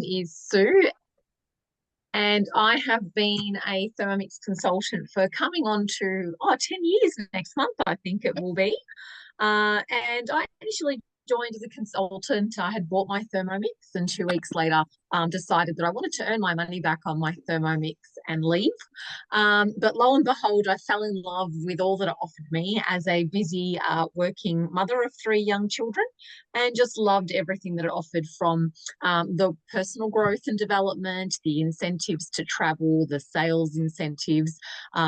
is Sue, and I have been a Thermomix consultant for coming on to 10 years next month, I think it will be. And I initially joined as a consultant. I had bought my Thermomix, and 2 weeks later, decided that I wanted to earn my money back on my Thermomix and leave. But lo and behold, I fell in love with all that it offered me as a busy working mother of 3 young children, and just loved everything that it offered, from the personal growth and development, the incentives to travel, the sales incentives.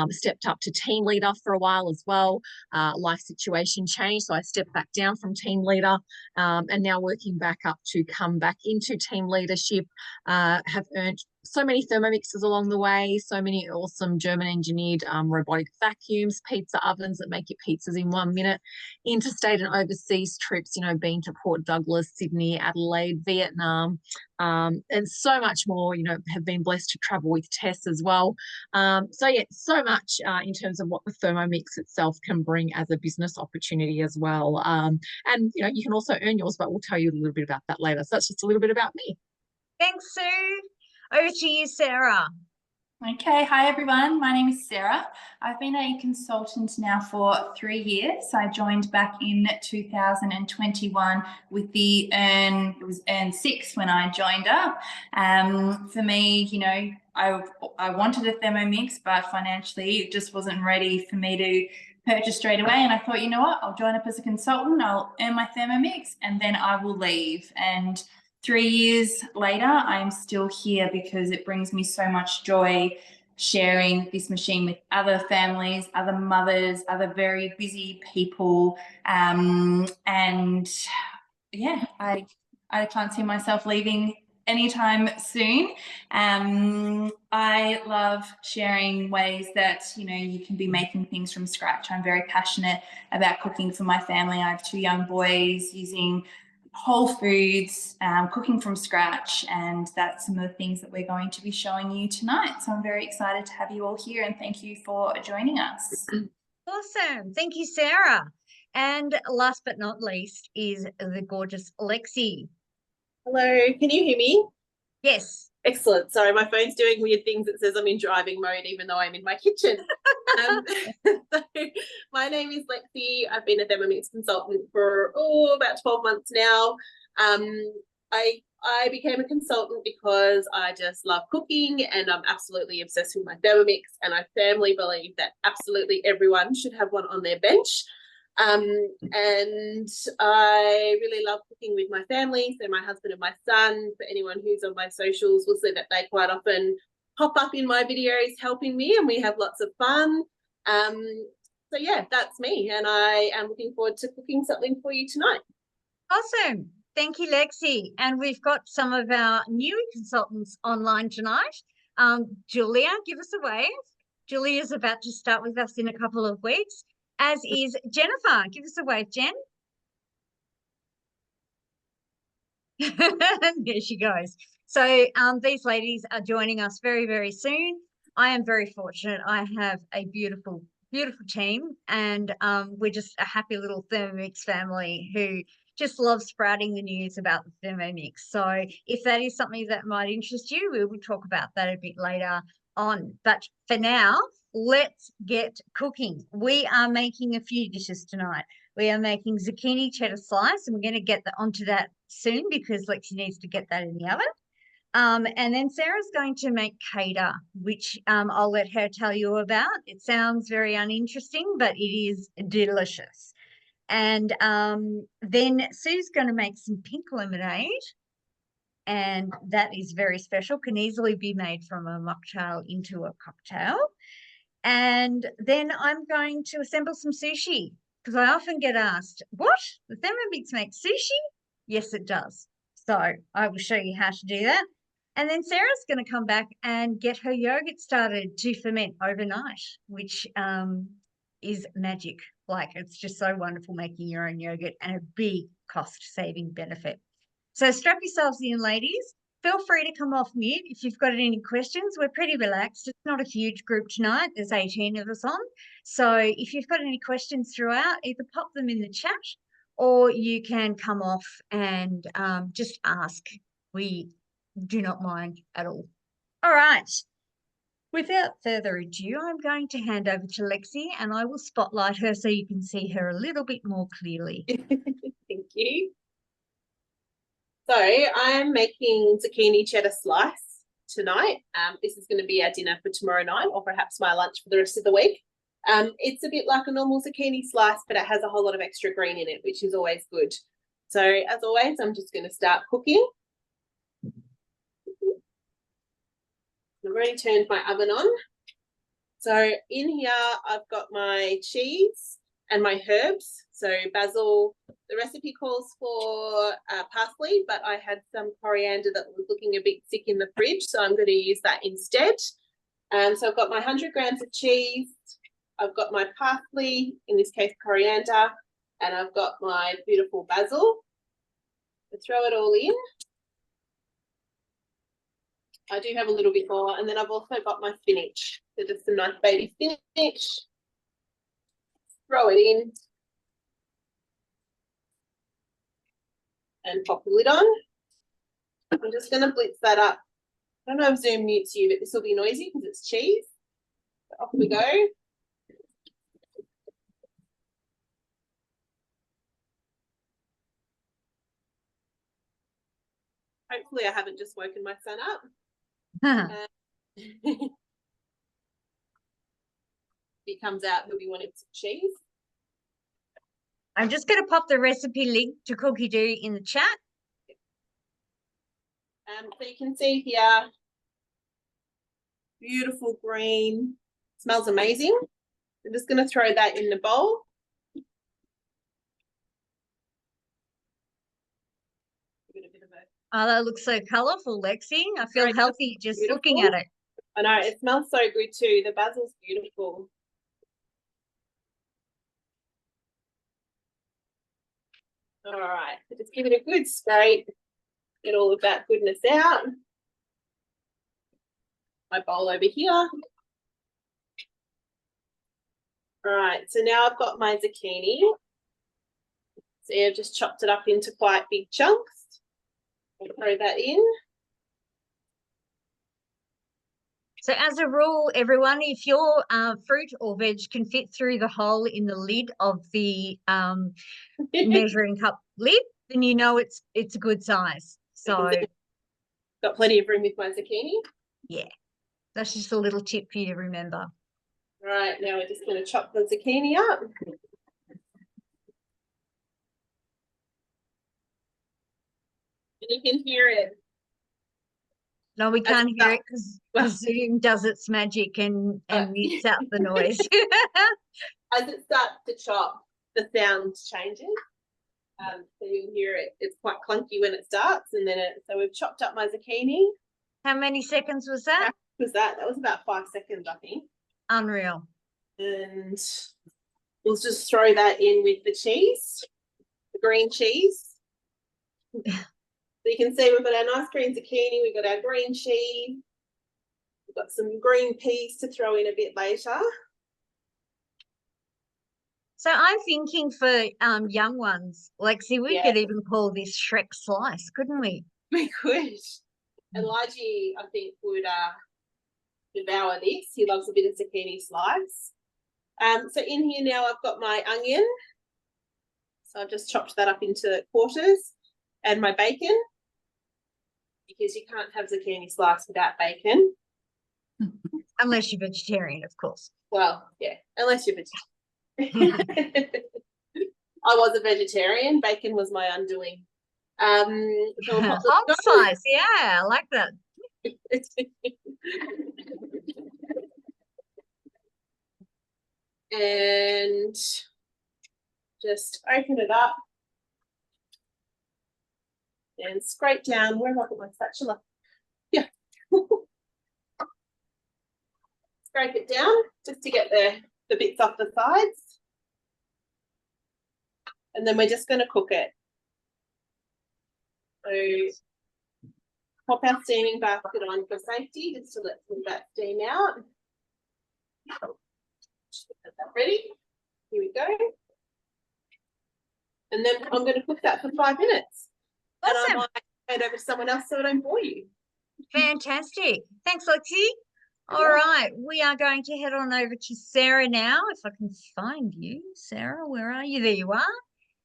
Stepped up to team leader for a while as well. Life situation changed, so I stepped back down from team leader, and now working back up to come back into team leadership. Have earned so many Thermomixes along the way, so many awesome German engineered robotic vacuums, pizza ovens that make your pizzas in 1 minute, interstate and overseas trips, been to Port Douglas, Sydney, Adelaide, Vietnam, and so much more. Have been blessed to travel with Tess as well. So yeah, so much in terms of what the Thermomix itself can bring as a business opportunity as well. And you can also earn yours, but we'll tell you a little bit about that later. So that's just a little bit about me. Thanks, Sue. Over to you, Sarah. Okay, hi everyone. My name is Sarah. I've been a consultant now for 3 years. I joined back in 2021 with it was earn 6 when I joined up. For me, I wanted a Thermomix, but financially it just wasn't ready for me to purchase straight away. And I thought, you know what, I'll join up as a consultant, I'll earn my Thermomix, and then I will leave. And 3 years later, I'm still here because it brings me so much joy sharing this machine with other families, other mothers, other very busy people. And yeah, I can't see myself leaving anytime soon. I love sharing ways that, you can be making things from scratch. I'm very passionate about cooking for my family. I have 2 young boys, using whole foods, cooking from scratch, and that's some of the things that we're going to be showing you tonight. So I'm very excited to have you all here, and thank you for joining us. Awesome. Thank you, Sarah. And last but not least is the gorgeous Lexie. Hello, can you hear me? Yes. Excellent. Sorry, my phone's doing weird things. It says I'm in driving mode even though I'm in my kitchen. So my name is Lexie. I've been a Thermomix consultant for about 12 months now. I became a consultant because I just love cooking, and I'm absolutely obsessed with my Thermomix, and I firmly believe that absolutely everyone should have one on their bench. And I really love cooking with my family. So my husband and my son, for anyone who's on my socials, will see that they quite often pop up in my videos helping me, and we have lots of fun. So yeah, that's me, and I am looking forward to cooking something for you tonight. Awesome. Thank you, Lexie. And we've got some of our new consultants online tonight. Julia, give us a wave. Julia's about to start with us in a couple of weeks, as is Jennifer. Give us a wave, Jen. There she goes. So these ladies are joining us very, very soon. I am very fortunate. I have a beautiful, beautiful team, and we're just a happy little Thermomix family who just love sprouting the news about the Thermomix. So if that is something that might interest you, we will talk about that a bit later on. But for now, let's get cooking. We are making a few dishes tonight. We are making zucchini cheddar slice, and we're going to get onto that soon because Lexie needs to get that in the oven. And then Sarah's going to make Cada, which I'll let her tell you about. It sounds very uninteresting, but it is delicious. And then Sue's going to make some pink lemonade, and that is very special, can easily be made from a mocktail into a cocktail. And then I'm going to assemble some sushi, because I often get asked, what? The Thermomix makes sushi? Yes, it does. So I will show you how to do that. And then Sarah's going to come back and get her yogurt started to ferment overnight, which is magic. Like, it's just so wonderful making your own yogurt, and a big cost-saving benefit. So strap yourselves in, ladies. Feel free to come off mute if you've got any questions. We're pretty relaxed. It's not a huge group tonight. There's 18 of us on. So if you've got any questions throughout, either pop them in the chat, or you can come off and just ask. We do not mind at all. All right. Without further ado, I'm going to hand over to Lexie and I will spotlight her so you can see her a little bit more clearly. Thank you. So I'm making zucchini cheddar slice tonight. This is going to be our dinner for tomorrow night, or perhaps my lunch for the rest of the week. It's a bit like a normal zucchini slice, but it has a whole lot of extra green in it, which is always good. So as always, I'm just going to start cooking. I've already turned my oven on. So in here, I've got my cheese and my herbs. So basil, the recipe calls for parsley, but I had some coriander that was looking a bit thick in the fridge, so I'm going to use that instead. So I've got my 100 grams of cheese, I've got my parsley, in this case coriander, and I've got my beautiful basil. So throw it all in. I do have a little bit more, and then I've also got my spinach. So just some nice baby spinach. Throw it in. And pop the lid on. I'm just going to blitz that up. I don't know if Zoom mutes you, but this will be noisy because it's cheese. So off we go. Hopefully I haven't just woken my son up. If he comes out, he'll be wanting some cheese. I'm just going to pop the recipe link to Cookie Do in the chat. So you can see here, beautiful green, smells amazing. I'm just going to throw that in the bowl. Oh, that looks so colourful, Lexie. I feel Right, healthy just beautiful. looking at it. I know, it smells so good too. The basil's beautiful. All right, so just give it a good scrape, get all of that goodness out. My bowl over here. All right, so now I've got my zucchini. See, I've just chopped it up into quite big chunks. I'll throw that in. So as a rule, everyone, if your fruit or veg can fit through the hole in the lid of the measuring cup lid, then you know it's a good size. So got plenty of room with my zucchini. Yeah, that's just a little tip for you to remember. All right, now we're just going to chop the zucchini up. And you can hear it. No, we can't hear it because Zoom does its magic and mutes out the noise. As it starts to chop, the sound changes. So you'll hear it. It's quite clunky when it starts, and then so we've chopped up my zucchini. How many seconds was that? That was about 5 seconds, I think. Unreal. And we'll just throw that in with the cheese, the green cheese. So you can see we've got our nice green zucchini, we've got our green cheese, we've got some green peas to throw in a bit later. So I'm thinking for young ones, Lexie, we could even call this Shrek slice, couldn't we? We could. And Elijah, I think, would devour this. He loves a bit of zucchini slice. So in here now I've got my onion. So I've just chopped that up into quarters, and my bacon, because you can't have zucchini slice without bacon. Unless you're vegetarian, of course. Well, yeah, unless you're vegetarian. I was a vegetarian. Bacon was my undoing. So Hot slice, yeah, I like that. And just open it up and scrape down. Where have I put my spatula? Yeah. Scrape it down just to get the bits off the sides. And then we're just going to cook it. So pop our steaming basket on for safety, just to let some of that steam out. Get that ready. Here we go. And then I'm going to cook that for 5 minutes. Awesome. And I might hand over to someone else so I don't bore you. Fantastic. Thanks, Lexie. All right, we are going to head on over to Sarah now. If I can find you, Sarah, where are you? There you are.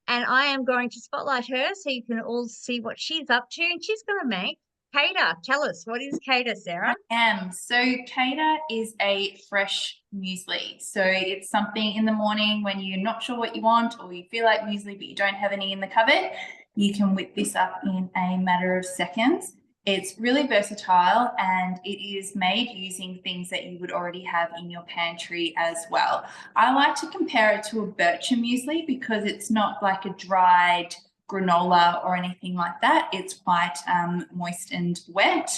And I am going to spotlight her so you can all see what she's up to. And she's going to make Cada. Tell us, what is Cada, Sarah? So Cheddar is a fresh muesli. So it's something in the morning when you're not sure what you want or you feel like muesli but you don't have any in the cupboard, you can whip this up in a matter of seconds. It's really versatile and it is made using things that you would already have in your pantry as well. I like to compare it to a bircher muesli because it's not like a dried granola or anything like that. It's quite moist and wet,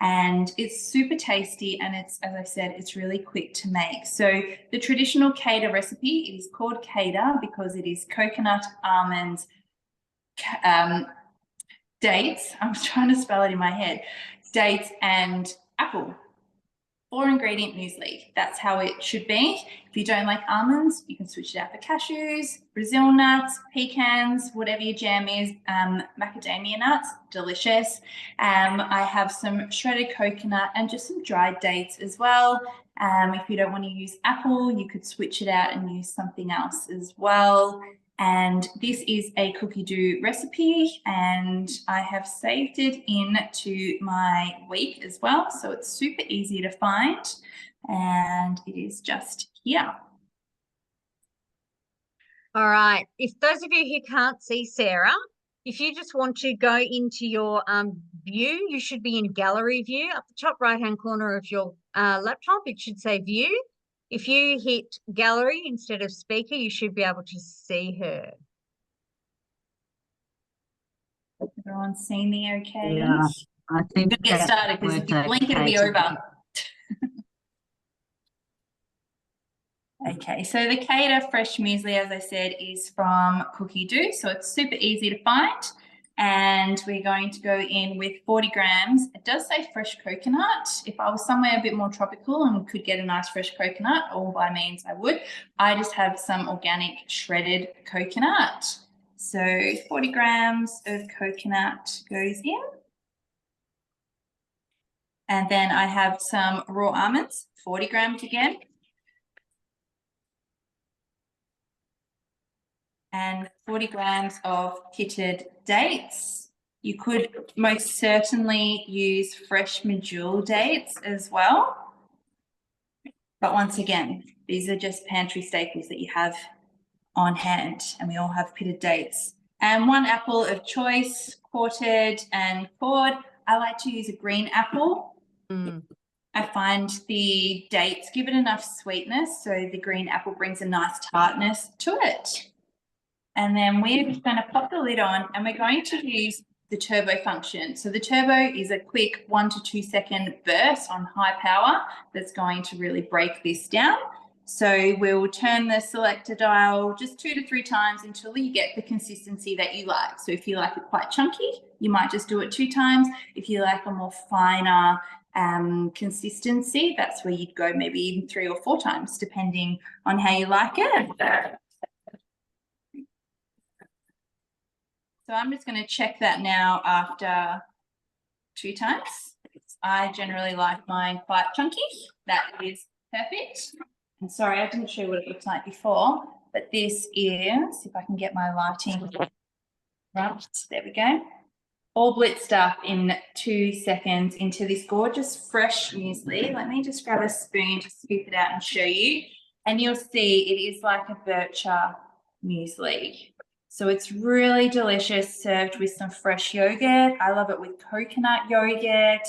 and it's super tasty, and it's, as I said, it's really quick to make. So the traditional Cada recipe, it is called Cada because it is coconut, almonds, dates, I'm trying to spell it in my head, dates and apple. 4-ingredient muesli. That's how it should be. If you don't like almonds, you can switch it out for cashews, Brazil nuts, pecans, whatever your jam is, macadamia nuts, delicious. I have some shredded coconut and just some dried dates as well. If you don't want to use apple, you could switch it out and use something else as well. And this is a cookie dough recipe, and I have saved it into my week as well. So it's super easy to find, and it is just here. All right. If those of you who can't see Sarah, if you just want to go into your view, you should be in gallery view. Up the top right-hand corner of your laptop, it should say view. If you hit gallery instead of speaker, you should be able to see her. Everyone's seen me okay? Yeah, I think We'll get started because if you blink, it'll be over. Okay, so the Cada fresh muesli, as I said, is from Cookie Dough, so it's super easy to find. And we're going to go in with 40 grams. It does say fresh coconut. If I was somewhere a bit more tropical and could get a nice fresh coconut, all by means I would. I just have some organic shredded coconut. So 40 grams of coconut goes in. And then I have some raw almonds, 40 grams again. And 40 grams of pitted dates. You could most certainly use fresh medjool dates as well. But once again, these are just pantry staples that you have on hand, and we all have pitted dates. And 1 apple of choice, quartered and cored. I like to use a green apple. I find the dates give it enough sweetness, so the green apple brings a nice tartness to it. And then we're just going to pop the lid on, and we're going to use the turbo function. So the turbo is a quick 1 to 2 second burst on high power that's going to really break this down. So we'll turn the selector dial just 2 to 3 times until you get the consistency that you like. So if you like it quite chunky, you might just do it 2 times. If you like a more finer consistency, that's where you'd go maybe even 3 or 4 times, depending on how you like it. So I'm just going to check that now after 2 times. I generally like mine quite chunky. That is perfect. And sorry, I didn't show you what it looked like before, but this is, if I can get my lighting right, there we go. All blitzed up in 2 seconds into this gorgeous fresh muesli. Let me just grab a spoon to scoop it out and show you. And you'll see it is like a bircher muesli. So it's really delicious, served with some fresh yogurt. I love it with coconut yogurt.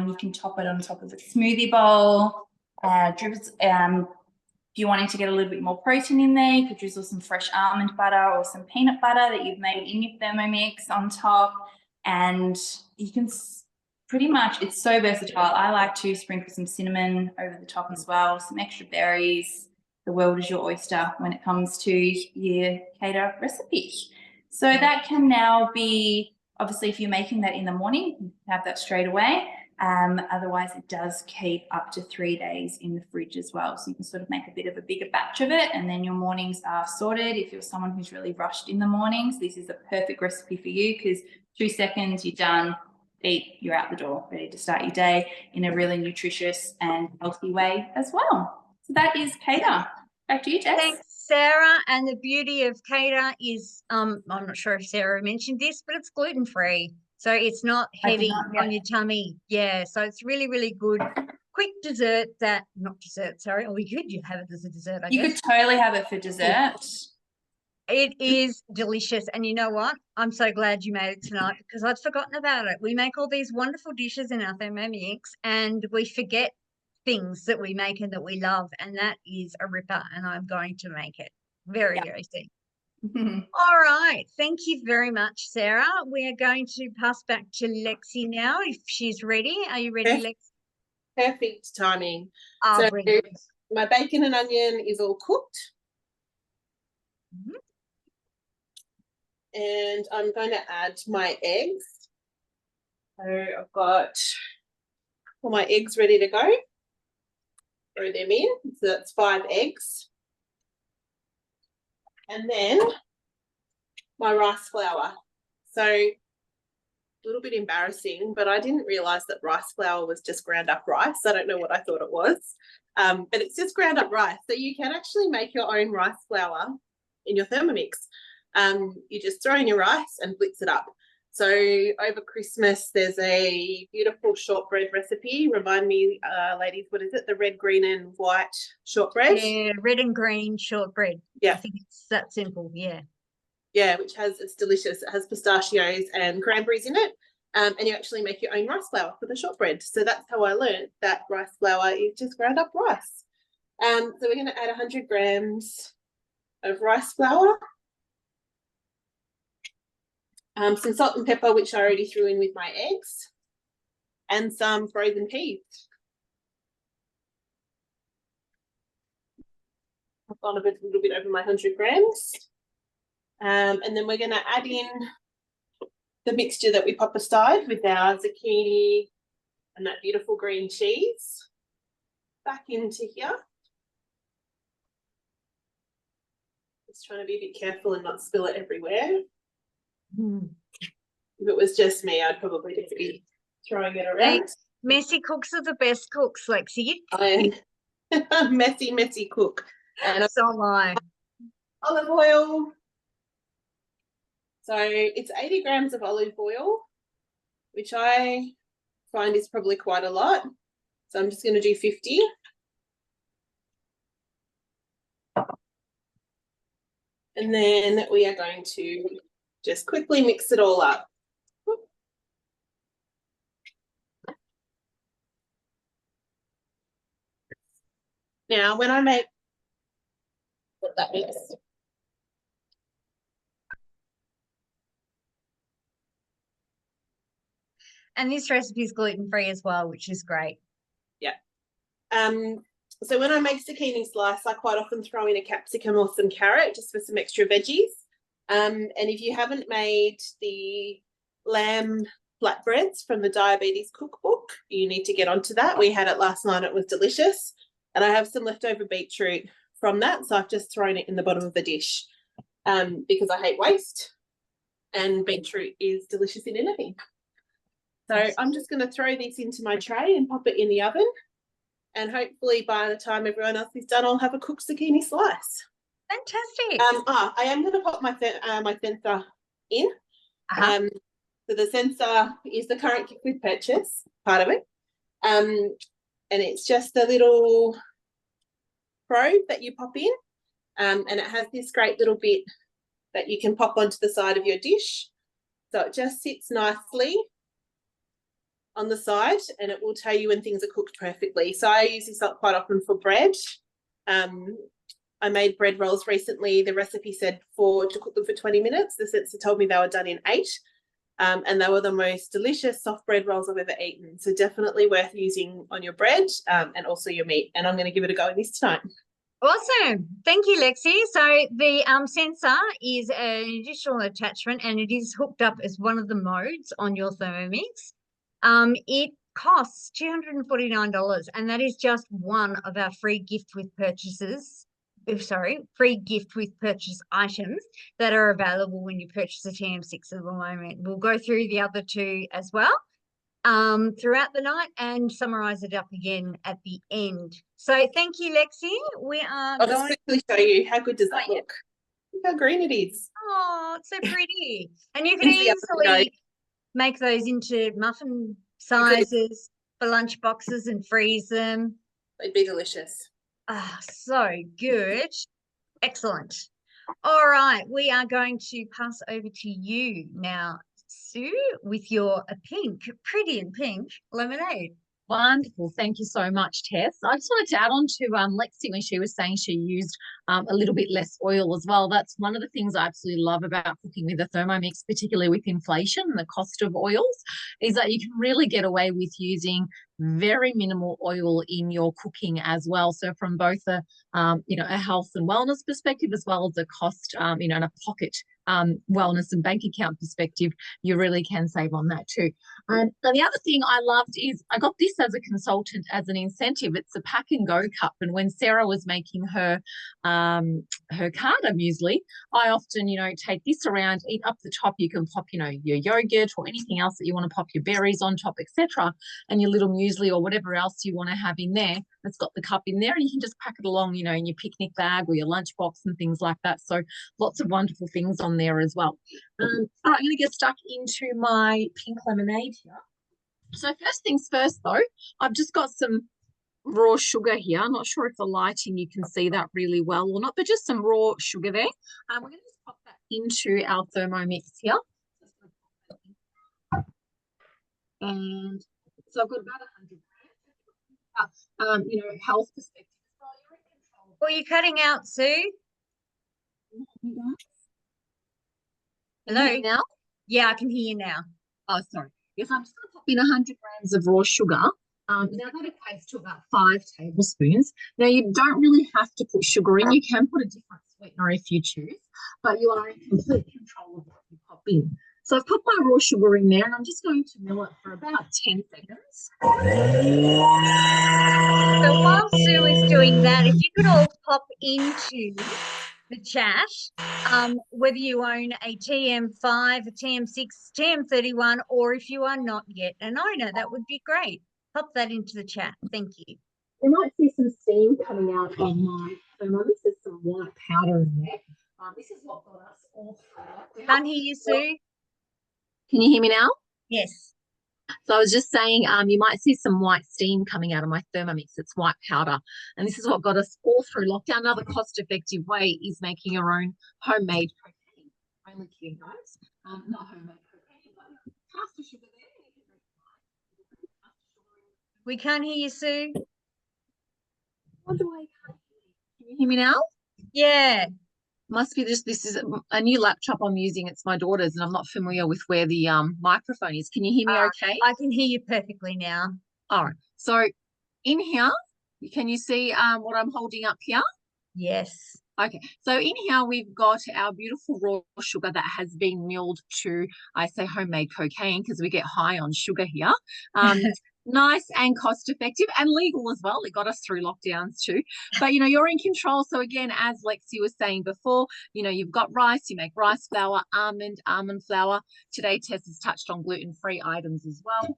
You can top it on top of a smoothie bowl. If you're wanting to get a little bit more protein in there, you could drizzle some fresh almond butter or some peanut butter that you've made in your Thermomix on top. And you can pretty much, it's so versatile. I like to sprinkle some cinnamon over the top as well, some extra berries. The world is your oyster when it comes to your Cada recipe. So that can now be, obviously if you're making that in the morning, you can have that straight away. Otherwise it does keep up to 3 days in the fridge as well. So you can sort of make a bit of a bigger batch of it, and then your mornings are sorted. If you're someone who's really rushed in the mornings, this is a perfect recipe for you because 2 seconds, you're done, eat, you're out the door, ready to start your day in a really nutritious and healthy way as well. So that is Cada. Back to you, Tess. Thanks, Sarah. And the beauty of Cada is, I'm not sure if Sarah mentioned this, but it's gluten-free. So it's not heavy on your tummy. Yeah, so it's really, really good. Quick dessert sorry. Or you could have it as a dessert, I guess. You could totally have it for dessert. It is delicious. And you know what? I'm so glad you made it tonight because I'd forgotten about it. We make all these wonderful dishes in our Thermomix and we forget things that we make and that we love. And that is a ripper. And I'm going to make it very, very soon. All right. Thank you very much, Sarah. We are going to pass back to Lexie now if she's ready. Are you ready, Lexie? Perfect timing. Oh, so brilliant. my bacon and onion is all cooked. And I'm going to add my eggs. So I've got all my eggs ready to go. Throw them in. So that's 5 eggs. And then my rice flour. So a little bit embarrassing, but I didn't realise that rice flour was just ground up rice. I don't know what I thought it was, but it's just ground up rice. So you can actually make your own rice flour in your Thermomix. You just throw in your rice and blitz it up. So over Christmas, there's a beautiful shortbread recipe. Remind me, ladies, what is it? The red, green and white shortbread? Yeah, red and green shortbread. Yeah. I think it's that simple, yeah. Yeah, it's delicious. It has pistachios and cranberries in it. And you actually make your own rice flour for the shortbread. So that's how I learned that rice flour is just ground up rice. So we're going to add 100 grams of rice flour. Some salt and pepper, which I already threw in with my eggs, and some frozen peas. I've gone a little bit over my 100 grams. And then we're going to add in the mixture that we pop aside with our zucchini and that beautiful green cheese back into here. Just trying to be a bit careful and not spill it everywhere. If it was just me, I'd probably just be throwing it around. Messy cooks are the best cooks, Lexie. I am messy cook. And so am I. Olive oil. So it's 80 grams of olive oil, which I find is probably quite a lot. So I'm just going to do 50. And then we are going to just quickly mix it all up. Now, when I make that mix, and this recipe is gluten-free as well, which is great. Yeah. So when I make zucchini slice, I quite often throw in a capsicum or some carrot just for some extra veggies. And if you haven't made the lamb flatbreads from the diabetes cookbook, you need to get onto that. We had it last night. It was delicious. And I have some leftover beetroot from that. So I've just thrown it in the bottom of the dish because I hate waste. And beetroot is delicious in anything. So I'm just going to throw this into my tray and pop it in the oven. And hopefully by the time everyone else is done, I'll have a cooked zucchini slice. Fantastic. I am going to pop my sensor in. So the sensor is the current gift with purchase part of it. And it's just a little probe that you pop in. And it has this great little bit that you can pop onto the side of your dish. So it just sits nicely on the side and it will tell you when things are cooked perfectly. So I use this quite often for bread. I made bread rolls recently. The recipe said to cook them for 20 minutes. The sensor told me they were done in 8. And they were the most delicious soft bread rolls I've ever eaten. So definitely worth using on your bread and also your meat. And I'm going to give it a go in this tonight. Awesome. Thank you, Lexie. So the sensor is an additional attachment and it is hooked up as one of the modes on your Thermomix. It costs $249 and that is just one of our free gift with purchase items that are available when you purchase a TM6 at the moment. We'll go through the other two as well. throughout the night and summarize it up again at the end. So thank you, Lexie. We are I'll just quickly show you how good does that look. Look how green it is. Oh, it's so pretty. And you can Into the oven easily make those into muffin sizes for lunch boxes and freeze them. They'd be delicious. Ah, so good. Excellent. All right, we are going to pass over to you now, Sue, with your pretty and pink lemonade. Wonderful. Thank you so much, Tess. I just wanted to add on to Lexie when she was saying she used a little bit less oil as well. That's one of the things I absolutely love about cooking with a Thermomix, particularly with inflation and the cost of oils, is that you can really get away with using very minimal oil in your cooking as well. So from both a a health and wellness perspective, as well as a cost, and a pocket wellness and bank account perspective, you really can save on that too. And the other thing I loved is I got this as a consultant as an incentive. It's a pack and go cup. And when Sarah was making her Cada muesli, I often, take this around, eat up the top. You can pop, your yogurt or anything else that you want to pop your berries on top, etc. And your little muesli or whatever else you want to have in there. It's got the cup in there, and you can just pack it along, in your picnic bag or your lunchbox and things like that. So lots of wonderful things on there as well. All right, I'm going to get stuck into my pink lemonade here. So first things first, though, I've just got some raw sugar here. I'm not sure if the lighting you can see that really well or not, but just some raw sugar there. We're going to just pop that into our Thermomix here. And so I've got about 100 grams. Health perspective as well. You're in control. Well, you're cutting out, Sue. Hello. Now? Yeah, I can hear you now. Oh, sorry. Yes, I'm just going to pop in 100 grams of raw sugar. Now that equates to about 5 tablespoons. Now you don't really have to put sugar in. You can put a different sweetener if you choose, but you are in complete control of what you pop in. So I've put my raw sugar in there, and I'm just going to mill it for about 10 seconds. So while Sue is doing that, if you could all pop into the chat, whether you own a TM5, a TM6, TM31, or if you are not yet an owner, that would be great. Pop that into the chat. Thank you. You might see some steam coming out of my Thermomix. There's some white powder in there. This is what got us all through. Can't hear you, Sue. Can you hear me now? Yes. So I was just saying, you might see some white steam coming out of my Thermomix. It's white powder. And this is what got us all through lockdown. Another cost-effective way is making your own homemade cocaine. Only kidding, guys. Not homemade cocaine, but caster sugar there. We can't hear you, Sue. What do I can't hear? Can you hear me now? Yeah. Must be this is a new laptop I'm using. It's my daughter's, and I'm not familiar with where the microphone is. Can you hear me okay? I can hear you perfectly now. All right. So in here, can you see what I'm holding up here? Yes. Okay. So in here, we've got our beautiful raw sugar that has been milled to, I say homemade cocaine because we get high on sugar here. Nice and cost effective and legal as well. It got us through lockdowns too. But, you're in control. So again, as Lexie was saying before, you've got rice, you make rice flour, almond flour. Today, Tess has touched on gluten-free items as well.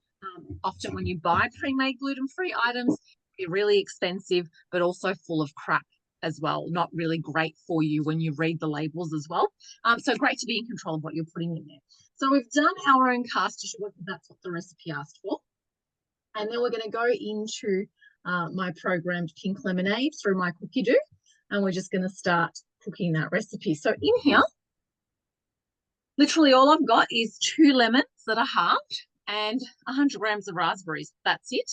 Often when you buy pre-made gluten-free items, they're really expensive, but also full of crap as well. Not really great for you when you read the labels as well. So great to be in control of what you're putting in there. So we've done our own caster sugar because that's what the recipe asked for. And then we're going to go into my programmed pink lemonade through my cookie dough. And we're just going to start cooking that recipe. So in here, literally all I've got is 2 lemons that are halved and 100 grams of raspberries. That's it.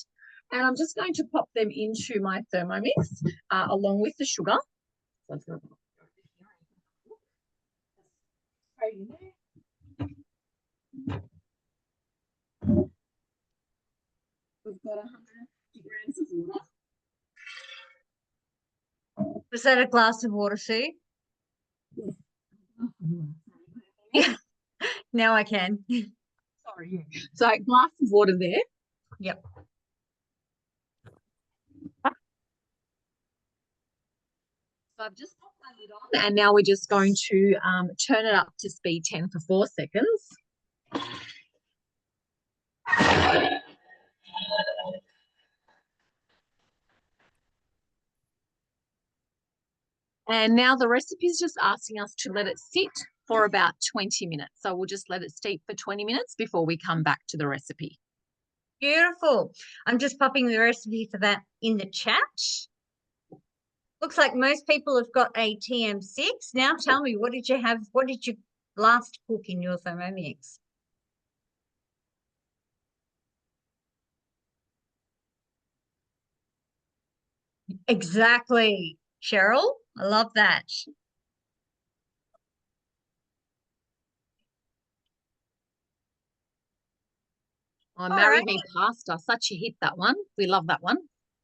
And I'm just going to pop them into my Thermomix along with the sugar. So I'm going to put We've got 150 grams of water. Was that a glass of water, Sue? Yeah. Now I can. Sorry. Yeah. So a glass of water there. Yep. So I've just popped my lid on, and now we're just going to turn it up to speed 10 for 4 seconds. And now the recipe is just asking us to let it sit for about 20 minutes. So we'll just let it steep for 20 minutes before we come back to the recipe. Beautiful. I'm just popping the recipe for that in the chat. Looks like most people have got a TM6. Now tell me, what did you have? What did you last cook in your Thermomix? Exactly, Cheryl. I love that. Oh, Marry Me pasta, such a hit, that one. We love that one.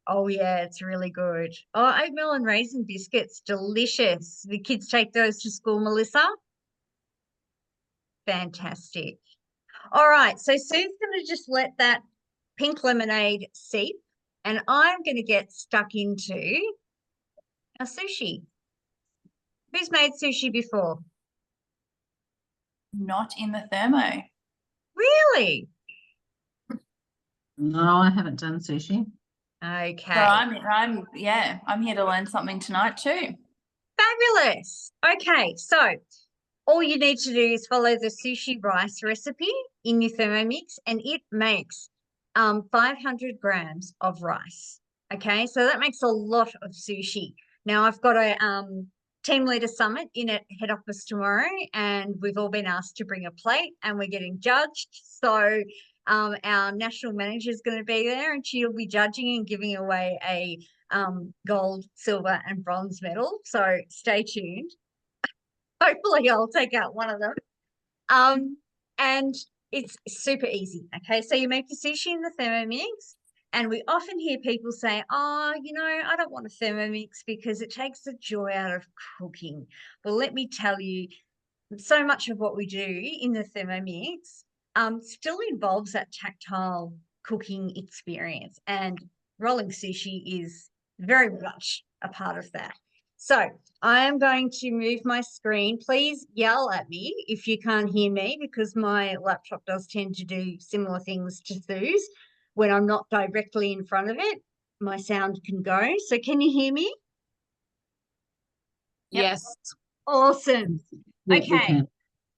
Oh, yeah, it's really good. Oh, oatmeal and raisin biscuits, delicious. The kids take those to school, Melissa. Fantastic. All right, so Sue's going to just let that pink lemonade seep, and I'm going to get stuck into our sushi. Who's made sushi before? Not in the thermo. Really? No, I haven't done sushi. Okay. So I'm here to learn something tonight too. Fabulous. Okay, so all you need to do is follow the sushi rice recipe in your Thermomix, and it makes 500 grams of rice. Okay, so that makes a lot of sushi. Now I've got a team leader summit in at head office tomorrow, and we've all been asked to bring a plate, and we're getting judged. So our national manager is going to be there, and she'll be judging and giving away a gold, silver, and bronze medal. So stay tuned. Hopefully I'll take out one of them. And it's super easy. Okay, so you make the sushi in the Thermomix, and we often hear people say, oh, I don't want a Thermomix because it takes the joy out of cooking. Well, let me tell you, so much of what we do in the Thermomix still involves that tactile cooking experience, and rolling sushi is very much a part of that. So I am going to move my screen. Please yell at me if you can't hear me, because my laptop does tend to do similar things to Sue's. When I'm not directly in front of it, my sound can go. So can you hear me? Yep. Yes. Awesome. Yeah, okay.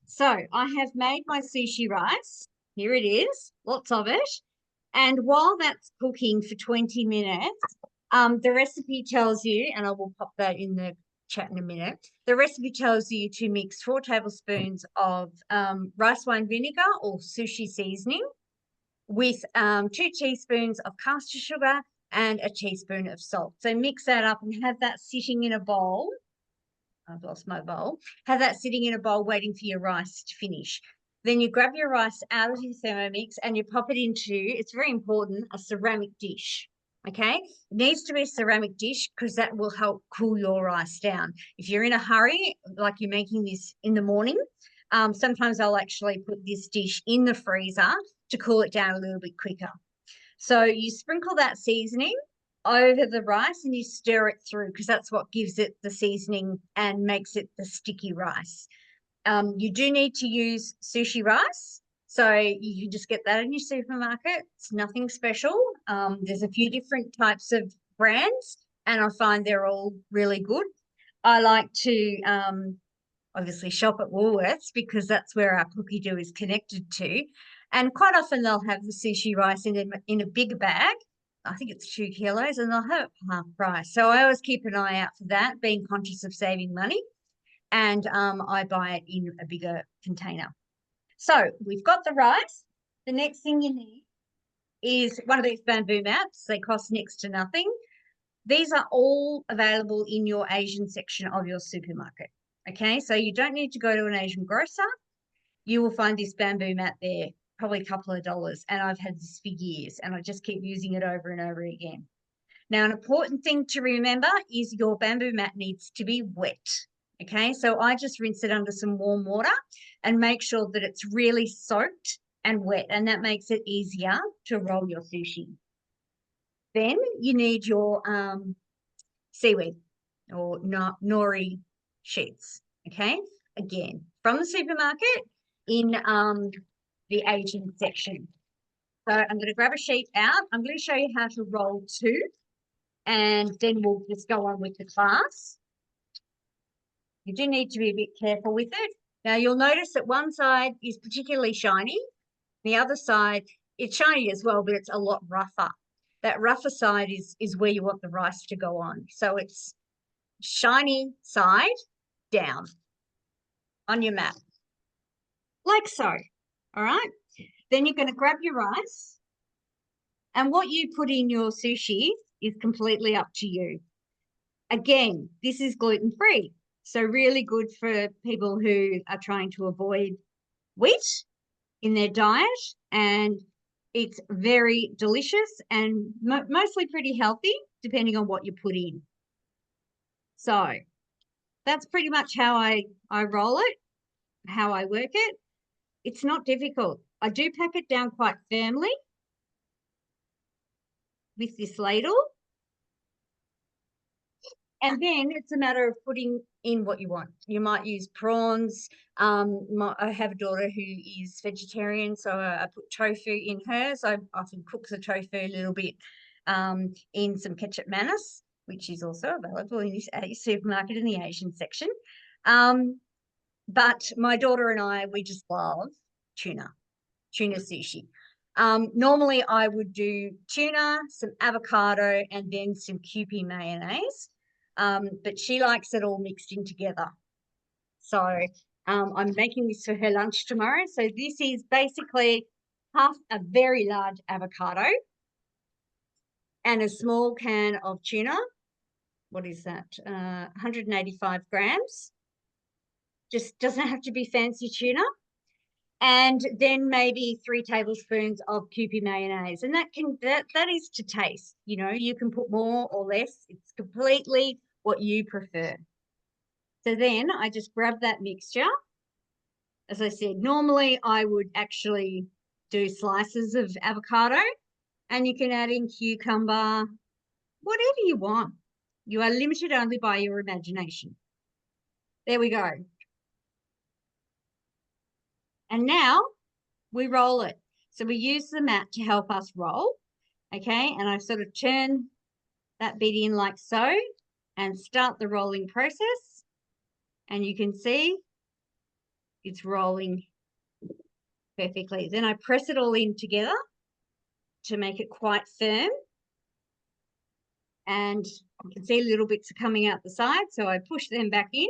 So I have made my sushi rice. Here it is, lots of it. And while that's cooking for 20 minutes, the recipe tells you, and I will pop that in the chat in a minute, the recipe tells you to mix 4 tablespoons of rice wine vinegar or sushi seasoning with 2 teaspoons of caster sugar and a teaspoon of salt. So mix that up and have that sitting in a bowl. I've lost my bowl. Have that sitting in a bowl waiting for your rice to finish. Then you grab your rice out of your Thermomix and you pop it into, it's very important, a ceramic dish. Okay, it needs to be a ceramic dish because that will help cool your rice down. If you're in a hurry, like you're making this in the morning, sometimes I'll actually put this dish in the freezer to cool it down a little bit quicker. So you sprinkle that seasoning over the rice and you stir it through, because that's what gives it the seasoning and makes it the sticky rice. You do need to use sushi rice, so you can just get that in your supermarket. It's nothing special. There's a few different types of brands, and I find they're all really good. I like to obviously shop at Woolworths because that's where our cookie dough is connected to. And quite often they'll have the sushi rice in a big bag. I think it's 2 kilos, and they'll have it half price. So I always keep an eye out for that, being conscious of saving money. And I buy it in a bigger container. So we've got the rice. The next thing you need is one of these bamboo mats. They cost next to nothing. These are all available in your Asian section of your supermarket. Okay, so you don't need to go to an Asian grocer. You will find this bamboo mat there, probably a couple of dollars. And I've had this for years, and I just keep using it over and over again. Now, an important thing to remember is your bamboo mat needs to be wet. Okay, so I just rinse it under some warm water and make sure that it's really soaked and wet, and that makes it easier to roll your sushi. Then you need your seaweed or nori sheets. Okay, again, from the supermarket in the Asian section. So I'm going to grab a sheet out. I'm going to show you how to roll 2, and then we'll just go on with the class. You do need to be a bit careful with it. Now you'll notice that one side is particularly shiny. The other side, it's shiny as well, but it's a lot rougher. That rougher side is where you want the rice to go on. So it's shiny side down on your mat, like so. All right. Then you're going to grab your rice, and what you put in your sushi is completely up to you. Again, this is gluten-free, so really good for people who are trying to avoid wheat in their diet, and it's very delicious and mostly pretty healthy, depending on what you put in. So that's pretty much how I roll it, how I work it. It's not difficult. I do pack it down quite firmly with this ladle. And then it's a matter of putting in what you want. You might use prawns. I have a daughter who is vegetarian, so I put tofu in hers. I often cook the tofu a little bit in some ketchup mayonnaise, which is also available in this supermarket in the Asian section. But my daughter and I, we just love tuna sushi. Normally I would do tuna, some avocado, and then some Kewpie mayonnaise. But she likes it all mixed in together. So I'm making this for her lunch tomorrow. So this is basically half a very large avocado and a small can of tuna. What is that? 185 grams. Just doesn't have to be fancy tuna. And then maybe 3 tablespoons of Kewpie mayonnaise. And that is to taste. You know, you can put more or less. It's completely what you prefer. So then I just grab that mixture. As I said, normally I would actually do slices of avocado, and you can add in cucumber, whatever you want. You are limited only by your imagination. There we go. And now we roll it. So we use the mat to help us roll, okay? And I sort of turn that bit in like so and start the rolling process. And you can see it's rolling perfectly. Then I press it all in together to make it quite firm. And you can see little bits are coming out the side. So I push them back in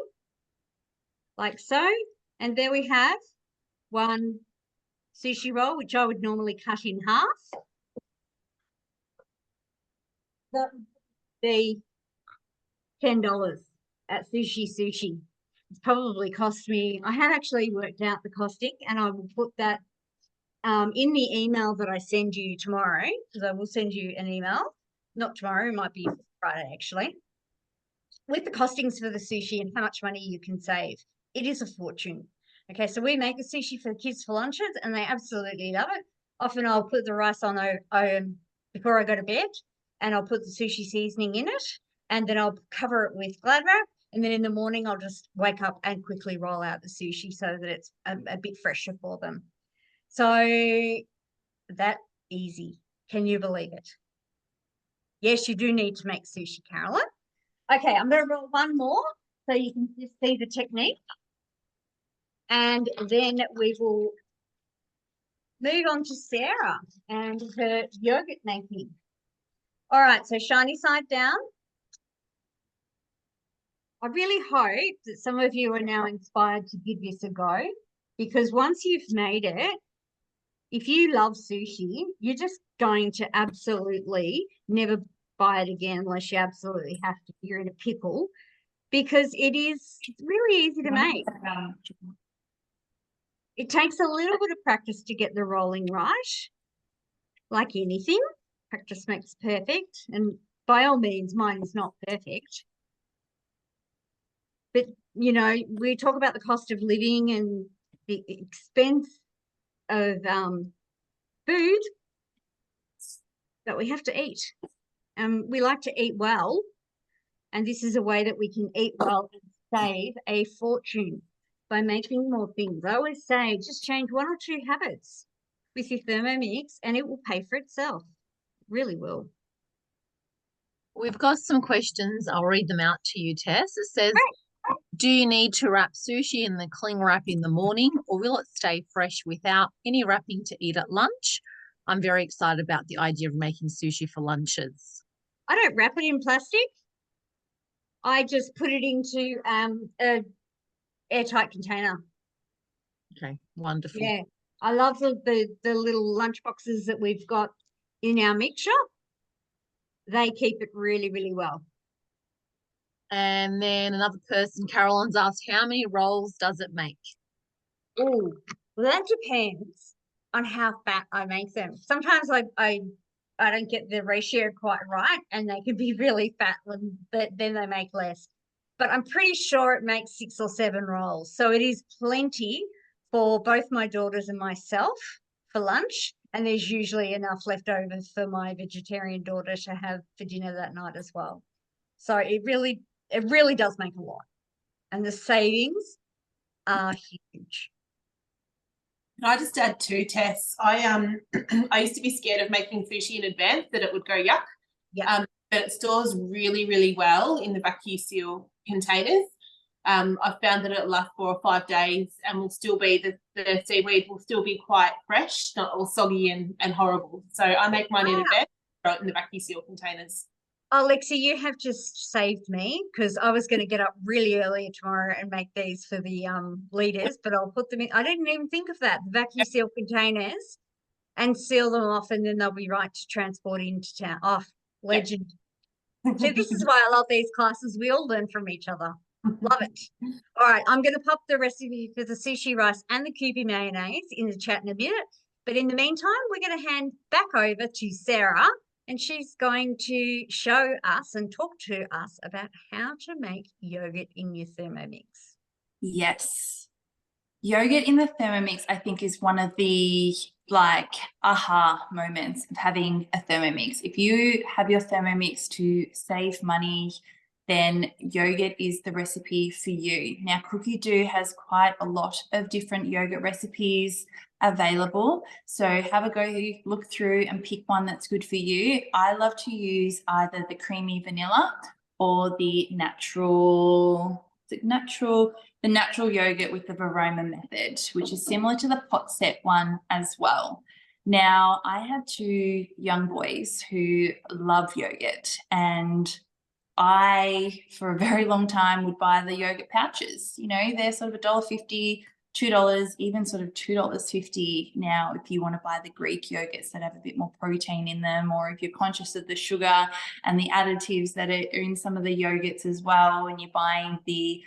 like so. And there we have one sushi roll, which I would normally cut in half. That would be $10 at Sushi. It's probably cost me, I have actually worked out the costing, and I will put that in the email that I send you tomorrow, because I will send you an email, not tomorrow, it might be Friday actually, with the costings for the sushi and how much money you can save. It is a fortune. Okay, so we make the sushi for the kids for lunches, and they absolutely love it. Often I'll put the rice on before I go to bed, and I'll put the sushi seasoning in it, and then I'll cover it with Glad wrap, and then in the morning I'll just wake up and quickly roll out the sushi so that it's a bit fresher for them. So that easy. Can you believe it? Yes, you do need to make sushi, Carolyn. Okay, I'm going to roll one more so you can just see the technique. And then we will move on to Sarah and her yogurt making. All right, so shiny side down. I really hope that some of you are now inspired to give this a go, because once you've made it, if you love sushi, you're just going to absolutely never buy it again unless you absolutely have to. You're in a pickle, because it's really easy to make. It takes a little bit of practice to get the rolling right. Like anything, practice makes perfect. And by all means, mine is not perfect. But, you know, we talk about the cost of living and the expense of food that we have to eat. We like to eat well. And this is a way that we can eat well and save a fortune by making more things. I always say just change 1 or 2 habits with your Thermomix and it will pay for itself. It really will. We've got some questions. I'll read them out to you, Tess. It says, Do you need to wrap sushi in the cling wrap in the morning, or will it stay fresh without any wrapping to eat at lunch? I'm very excited about the idea of making sushi for lunches. I don't wrap it in plastic. I just put it into a airtight container. Okay, wonderful. Yeah, I love the little lunch boxes that we've got in our mixture. They keep it really, really well. And then another person, Caroline's asked, how many rolls does it make? Oh, well, that depends on how fat I make them. Sometimes I don't get the ratio quite right, and they can be really fat, but then they make less. But I'm pretty sure it makes 6 or 7 rolls. So it is plenty for both my daughters and myself for lunch. And there's usually enough left over for my vegetarian daughter to have for dinner that night as well. So it really does make a lot. And the savings are huge. Can I just add too, Tess? I I used to be scared of making sushi in advance, that it would go yuck. Yeah. But it stores really, really well in the vacuum seal containers. I've found that it lasts 4 or 5 days and will still be the seaweed will still be quite fresh, not all soggy and horrible. So I make mine in advance, throw it in the vacuum seal containers. Oh, Lexie, you have just saved me, because I was going to get up really early tomorrow and make these for the leaders, but I'll put them in. I didn't even think of that. The vacuum seal containers, and seal them off, and then they'll be right to transport into town. Oh, legend. See, this is why I love these classes. We all learn from each other. Love it. All right, I'm going to pop the recipe for the sushi rice and the Kewpie mayonnaise in the chat in a minute. But in the meantime, we're going to hand back over to Sarah, and she's going to show us and talk to us about how to make yogurt in your Thermomix. Yes. Yogurt in the Thermomix, I think, is one of the aha moments of having a Thermomix. If you have your Thermomix to save money, then yogurt is the recipe for you. Now, Cookie Do has quite a lot of different yogurt recipes available. So have a go, look through and pick one that's good for you. I love to use either the creamy vanilla or the natural yogurt with the Varoma method, which is similar to the pot set one as well. Now, I have 2 young boys who love yogurt, and I, for a very long time, would buy the yogurt pouches. You know, they're sort of $1.50, $2, even sort of $2.50 now if you want to buy the Greek yogurts that have a bit more protein in them, or if you're conscious of the sugar and the additives that are in some of the yogurts as well, and you're buying the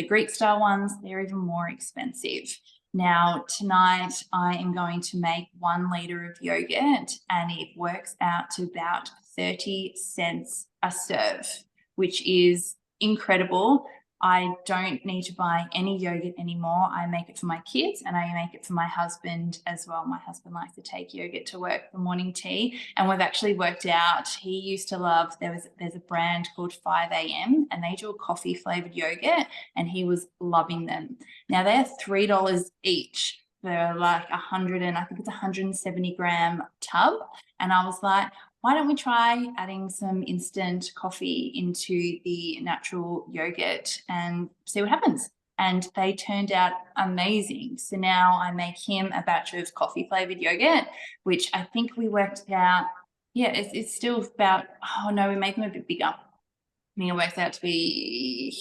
Greek style ones, they're even more expensive. Now, tonight I am going to make 1 litre of yogurt, and it works out to about 30 cents a serve, which is incredible. I don't need to buy any yogurt anymore. I make it for my kids and I make it for my husband as well. My husband likes to take yogurt to work for morning tea, and we've actually worked out, he used to love, there's a brand called 5 a.m. and they do a coffee flavored yogurt, and he was loving them. Now they're $3 each. They're like 170 gram tub. And I was like, why don't we try adding some instant coffee into the natural yogurt and see what happens? And they turned out amazing. So now I make him a batch of coffee flavored yogurt, which I think we worked out. Yeah, it's still about, oh no, we make them a bit bigger. I think it works out to be,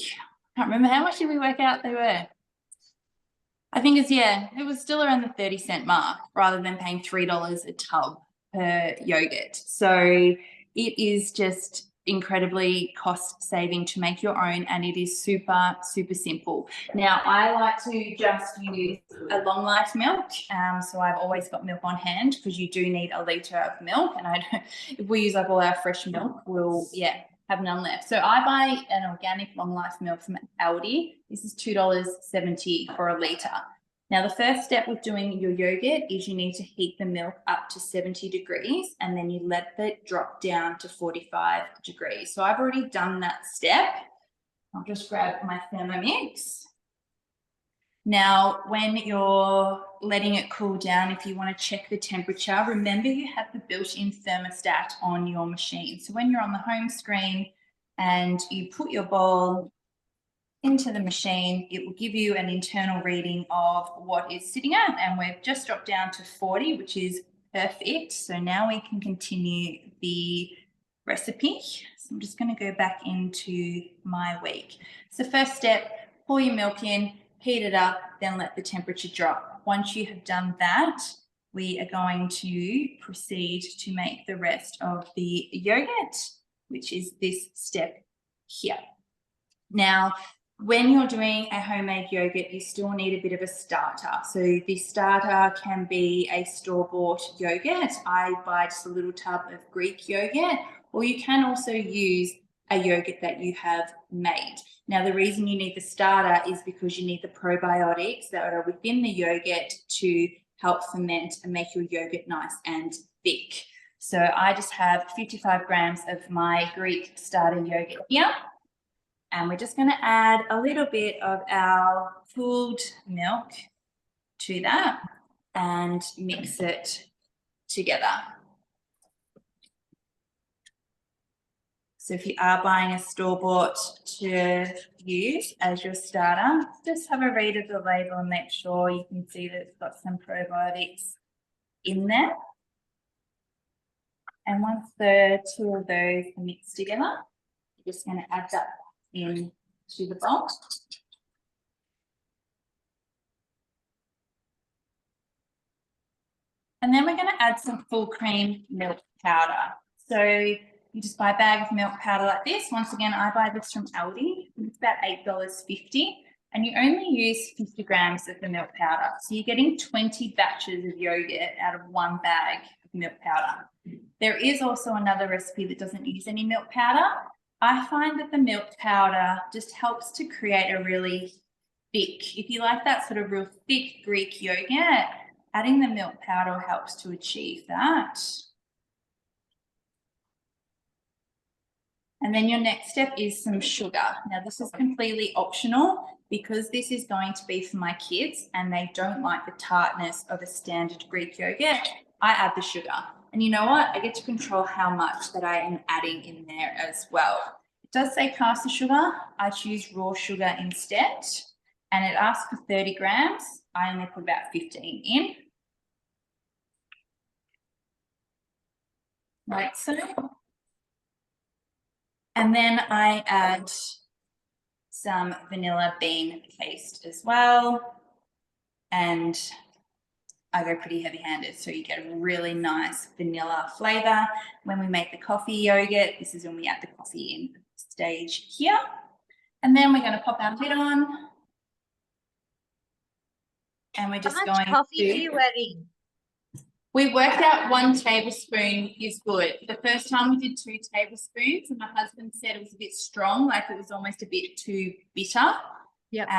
I can't remember how much did we work out they were. I think it was still around the 30 cent mark rather than paying $3 a tub per yogurt. So it is just incredibly cost saving to make your own, and it is super, super simple. Now, I like to just use a long life milk. So I've always got milk on hand, because you do need a litre of milk, and if we use up all our fresh milk, we'll, have none left. So I buy an organic long life milk from Aldi. This is $2.70 for a litre. Now, the first step with doing your yogurt is you need to heat the milk up to 70 degrees, and then you let it drop down to 45 degrees. So I've already done that step. I'll just grab my Thermomix. Now, when you're letting it cool down, if you want to check the temperature, remember you have the built-in thermostat on your machine. So when you're on the home screen and you put your bowl into the machine, it will give you an internal reading of what it's sitting at, and we've just dropped down to 40, which is perfect. So now we can continue the recipe. So I'm just going to go back into my week. So first step, pour your milk in, heat it up, then let the temperature drop. Once you have done that, we are going to proceed to make the rest of the yogurt, which is this step here. Now, when you're doing a homemade yogurt, you still need a bit of a starter. So the starter can be a store-bought yogurt. I buy just a little tub of Greek yogurt, or you can also use a yogurt that you have made. Now, the reason you need the starter is because you need the probiotics that are within the yogurt to help ferment and make your yogurt nice and thick. So I just have 55 grams of my Greek starter yogurt here. And we're just going to add a little bit of our cooled milk to that and mix it together. So if you are buying a store-bought to use as your starter, just have a read of the label and make sure you can see that it's got some probiotics in there. And once the two of those are mixed together, you're just going to add that into the bowl. And then we're going to add some full cream milk powder. So you just buy a bag of milk powder like this. Once again, I buy this from Aldi. It's about $8.50, and you only use 50 grams of the milk powder. So you're getting 20 batches of yogurt out of one bag of milk powder. There is also another recipe that doesn't use any milk powder. I find that the milk powder just helps to create a really thick, if you like that sort of real thick Greek yogurt, adding the milk powder helps to achieve that. And then your next step is some sugar. Now, this is completely optional because this is going to be for my kids and they don't like the tartness of a standard Greek yogurt. I add the sugar. And you know what? I get to control how much that I am adding in there as well. It does say caster sugar. I choose raw sugar instead. And it asks for 30 grams. I only put about 15 in. Like so. And then I add some vanilla bean paste as well. And I go pretty heavy-handed, so you get a really nice vanilla flavour. When we make the coffee yogurt, this is when we add the coffee in stage here. And then we're going to pop our lid on. And we're just How going much coffee to... are you adding? We worked out 1 tablespoon is good. The first time we did 2 tablespoons, and my husband said it was a bit strong, like it was almost a bit too bitter. Yep.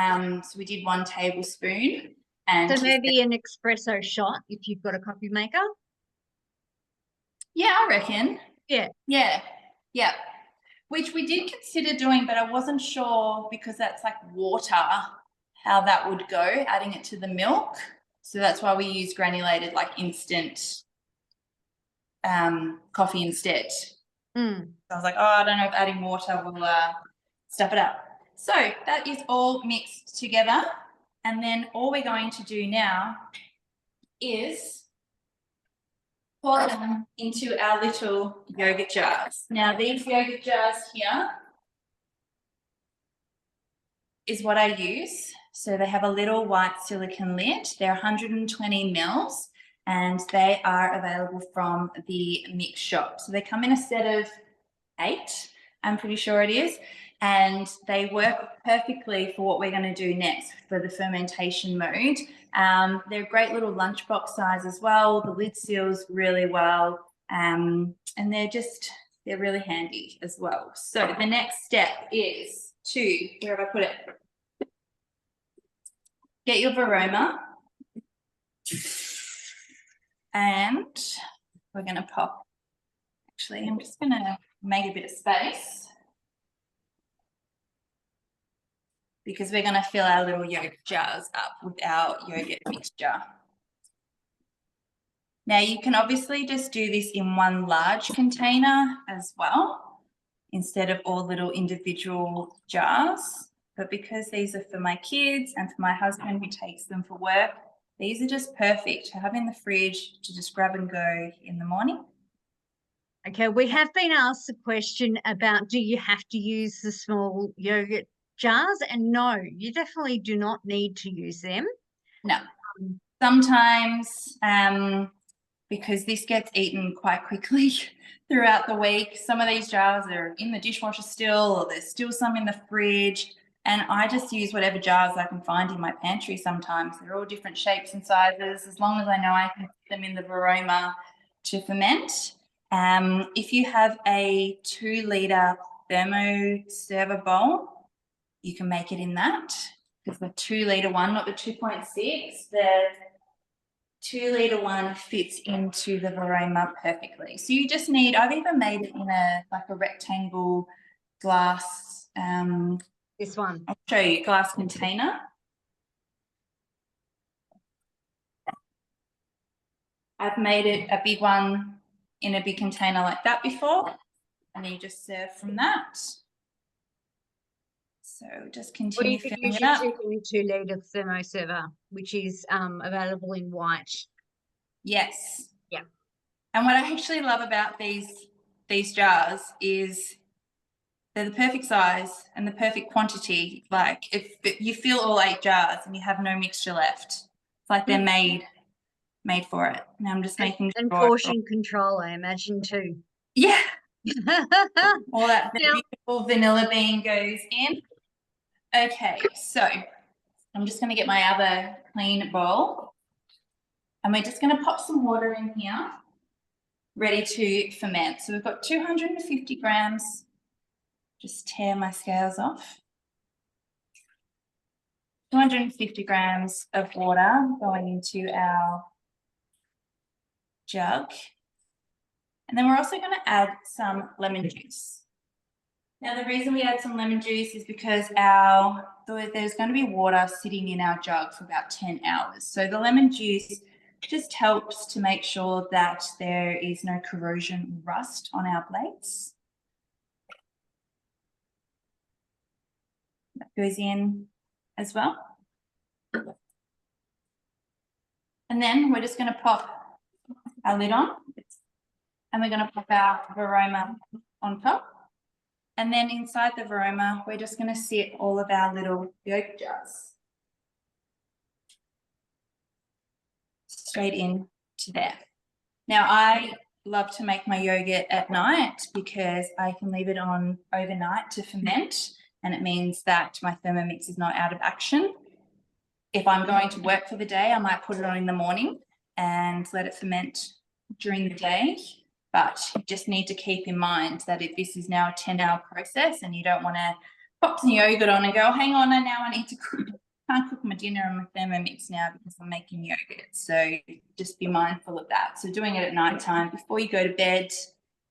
So we did 1 tablespoon. And So maybe an espresso shot if you've got a coffee maker. yeah, I reckon. Yeah. Yeah. Yeah. Which we did consider doing, but I wasn't sure because that's like water, how that would go, adding it to the milk. So that's why we use granulated, like instant coffee instead. So I was like, oh, I don't know if adding water will stuff it up. So that is all mixed together. And then all we're going to do now is pour them into our little yogurt jars. Now, these yogurt jars here is what I use. So they have a little white silicone lid. They're 120 mils and they are available from the mix shop. So they come in a set of 8, I'm pretty sure it is. And they work perfectly for what we're going to do next for the fermentation mode. They're a great little lunchbox size as well. The lid seals really well. And they're really handy as well. So the next step is to, where have I put it? Get your varoma. And we're going to pop, actually, I'm just going to make a bit of space, because we're going to fill our little yogurt jars up with our yogurt mixture. Now, you can obviously just do this in one large container as well, instead of all little individual jars. but because these are for my kids and for my husband who takes them for work, these are just perfect to have in the fridge to just grab and go in the morning. Okay, we have been asked a question about, do you have to use the small yogurt jars? And no, you definitely do not need to use them. No. Sometimes, because this gets eaten quite quickly throughout the week, some of these jars are in the dishwasher still, or there's still some in the fridge. And I just use whatever jars I can find in my pantry sometimes. They're all different shapes and sizes, as long as I know I can put them in the varoma to ferment. If you have a 2-litre thermo server bowl, you can make it in that. Because the 2-litre one, not the 2.6, the 2-litre one fits into the varoma perfectly. So you just need, I've even made it in a rectangle glass, This one. I'll show you, glass container. I've made it a big one in a big container like that before, and then you just serve from that. So just continue filling it up. 2-litre thermo server, which is available in white. Yes. Yeah. And what I actually love about these jars is they're the perfect size and the perfect quantity. Like if you fill all 8 jars and you have no mixture left, it's like they're made for it. Now I'm just making and sure. portion control, I imagine too. Yeah. All that beautiful vanilla bean goes in. Okay, so I'm just going to get my other clean bowl, and we're just going to pop some water in here, ready to ferment. So we've got 250 grams. Just tear my scales off. 250 grams of water going into our jug. And then we're also going to add some lemon juice. Now, the reason we add some lemon juice is because there's going to be water sitting in our jug for about 10 hours. So the lemon juice just helps to make sure that there is no corrosion or rust on our plates. That goes in as well. And then we're just going to pop our lid on, and we're going to pop our varoma on top. And then inside the varoma, we're just going to sit all of our little yogurt jars straight in to there. Now, I love to make my yogurt at night because I can leave it on overnight to ferment, and it means that my Thermomix is not out of action. If I'm going to work for the day, I might put it on in the morning and let it ferment during the day. But you just need to keep in mind that if this is now a 10-hour process and you don't want to pop some yogurt on and go, hang on, and now I need to cook. I can't cook my dinner on my Thermomix now because I'm making yogurt. So just be mindful of that. So doing it at night time before you go to bed,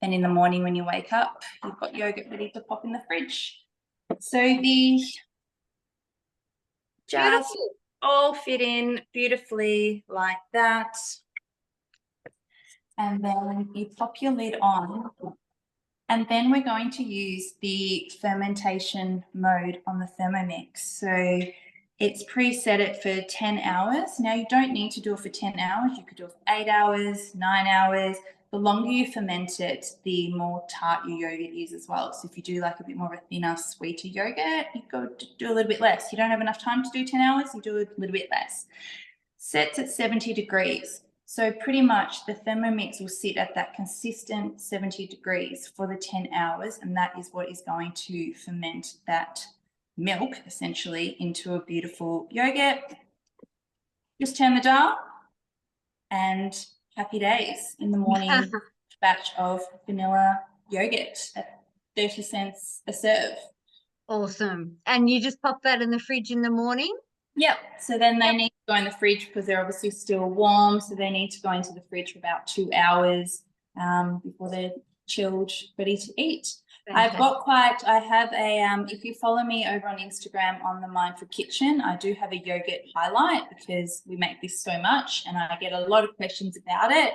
and in the morning when you wake up, you've got yogurt ready to pop in the fridge. So the jars all fit in beautifully like that. And then you pop your lid on, and then we're going to use the fermentation mode on the Thermomix. So it's preset it for 10 hours. Now you don't need to do it for 10 hours. You could do it for 8 hours, 9 hours. The longer you ferment it, the more tart your yogurt is as well. So if you do like a bit more of a thinner, sweeter yogurt, you go to do a little bit less. You don't have enough time to do 10 hours, you do a little bit less. Sets at 70 degrees. So pretty much the Thermomix will sit at that consistent 70 degrees for the 10 hours, and that is what is going to ferment that milk essentially into a beautiful yogurt. Just turn the dial and happy days in the morning. Batch of vanilla yogurt at 30 cents a serve. Awesome. And you just pop that in the fridge in the morning? Yep. So then they need to go in the fridge because they're obviously still warm. So they need to go into the fridge for about 2 hours before they're chilled, ready to eat. Fantastic. I have a, if you follow me over on Instagram on the Mindful Kitchen, I do have a yogurt highlight because we make this so much and I get a lot of questions about it.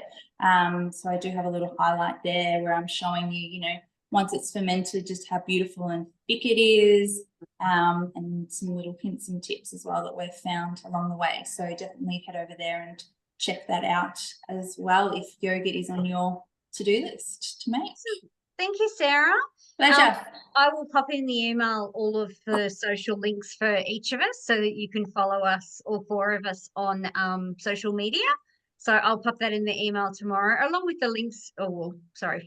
So I do have a little highlight there where I'm showing you, you know, once it's fermented, just how beautiful and thick it is, and some little hints and tips as well that we've found along the way. So definitely head over there and check that out as well if yogurt is on your to-do list to make. Thank you, Sarah. Pleasure. I will pop in the email all of the social links for each of us so that you can follow us, all four of us, on social media. So I'll pop that in the email tomorrow, along with the links,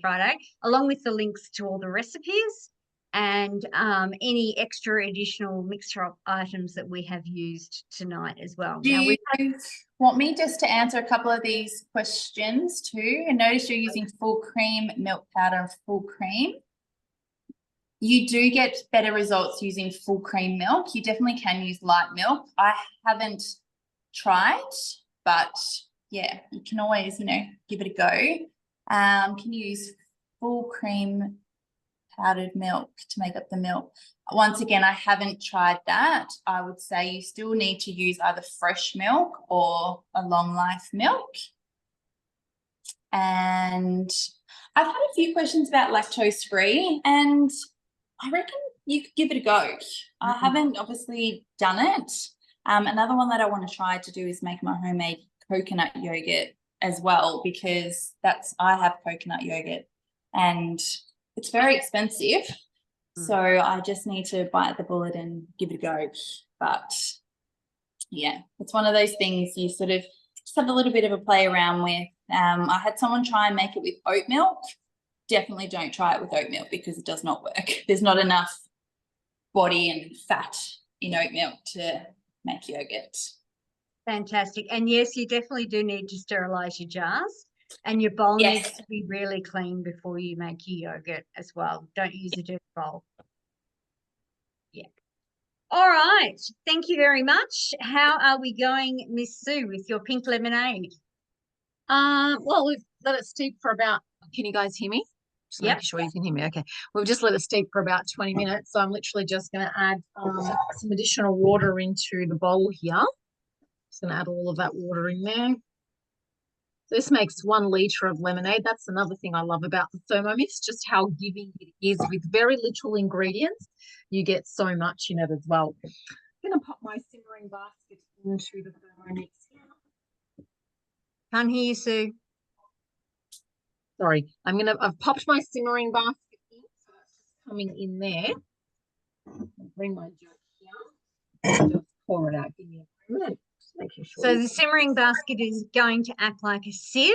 Friday, along with the links to all the recipes and any extra additional mixture items that we have used tonight as well. Do you want me just to answer a couple of these questions too? And notice you're using full cream, milk powder, and full cream. You do get better results using full cream milk. You definitely can use light milk. I haven't tried, but yeah, you can always, give it a go. Can you use full cream powdered milk to make up the milk? Once again, I haven't tried that. I would say you still need to use either fresh milk or a long life milk. And I've had a few questions about lactose free, and I reckon you could give it a go. I haven't obviously done it. Another one that I want to try to do is make my homemade coconut yogurt as well, because I have coconut yogurt and it's very expensive. So I just need to bite the bullet and give it a go. But yeah, it's one of those things you sort of just have a little bit of a play around with. I had someone try and make it with oat milk. Definitely don't try it with oat milk because it does not work. There's not enough body and fat in oat milk to make yogurt. Fantastic. And yes, you definitely do need to sterilize your jars, and your bowl needs to be really clean before you make your yogurt as well. Don't use a dirty bowl. Yeah. All right. Thank you very much. How are we going, Miss Sue, with your pink lemonade? Well, we've let it steep for about, can you guys hear me? Just making sure you can hear me. Okay. We've just let it steep for about 20 minutes. So I'm literally just going to add some additional water into the bowl here. Just going to add all of that water in there. This makes 1 litre of lemonade. That's another thing I love about the Thermomix, just how giving it is. With very little ingredients, you get so much in it as well. I'm going to pop my simmering basket into the Thermomix here. Can't hear you, Sue. Sorry, I've popped my simmering basket in, so that's just coming in there. I'll bring my jug here. Just pour it out. Give me a moment. Just making sure. So the simmering basket is going to act like a sieve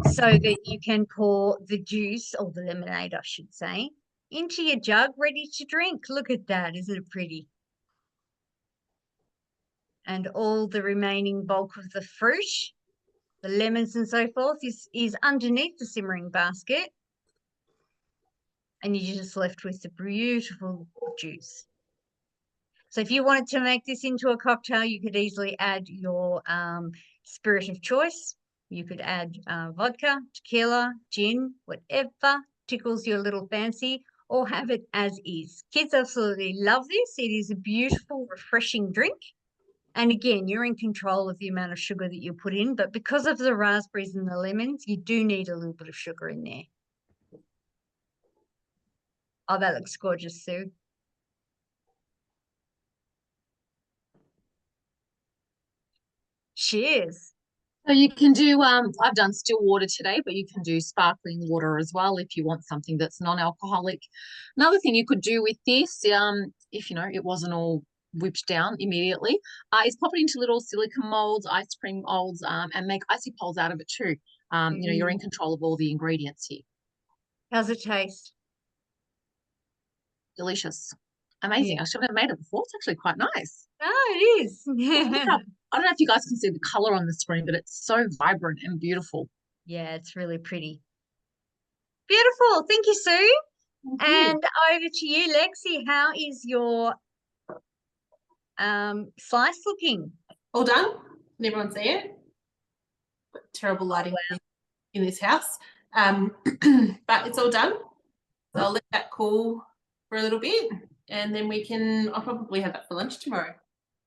so that you can pour the juice, or the lemonade, I should say, into your jug ready to drink. Look at that. Isn't it pretty? And all the remaining bulk of the fruit, the lemons and so forth, is underneath the simmering basket, and you're just left with the beautiful juice. So if you wanted to make this into a cocktail, you could easily add your spirit of choice. You could add vodka, tequila, gin, whatever tickles your little fancy, or have it as is. Kids absolutely love this. It is a beautiful, refreshing drink. And again, you're in control of the amount of sugar that you put in, but because of the raspberries and the lemons, you do need a little bit of sugar in there. Oh, that looks gorgeous, Sue. Cheers. So you can do, I've done still water today, but you can do sparkling water as well if you want something that's non-alcoholic. Another thing you could do with this, if it wasn't all whipped down immediately, is pop it into little silicone molds, ice cream molds, and make icy poles out of it too. You're in control of all the ingredients here. How's it taste? Delicious. Amazing. I should have made it before. It's actually quite nice. Oh, it is. I don't know if you guys can see the color on the screen, but it's so vibrant and beautiful. Yeah, it's really pretty. Beautiful. Thank you, Sue. Thank you. And over to you, Lexie. How is your slice looking? All done? Can everyone see it? Terrible lighting in this house. But it's all done. So I'll let that cool for a little bit, and then I'll probably have that for lunch tomorrow.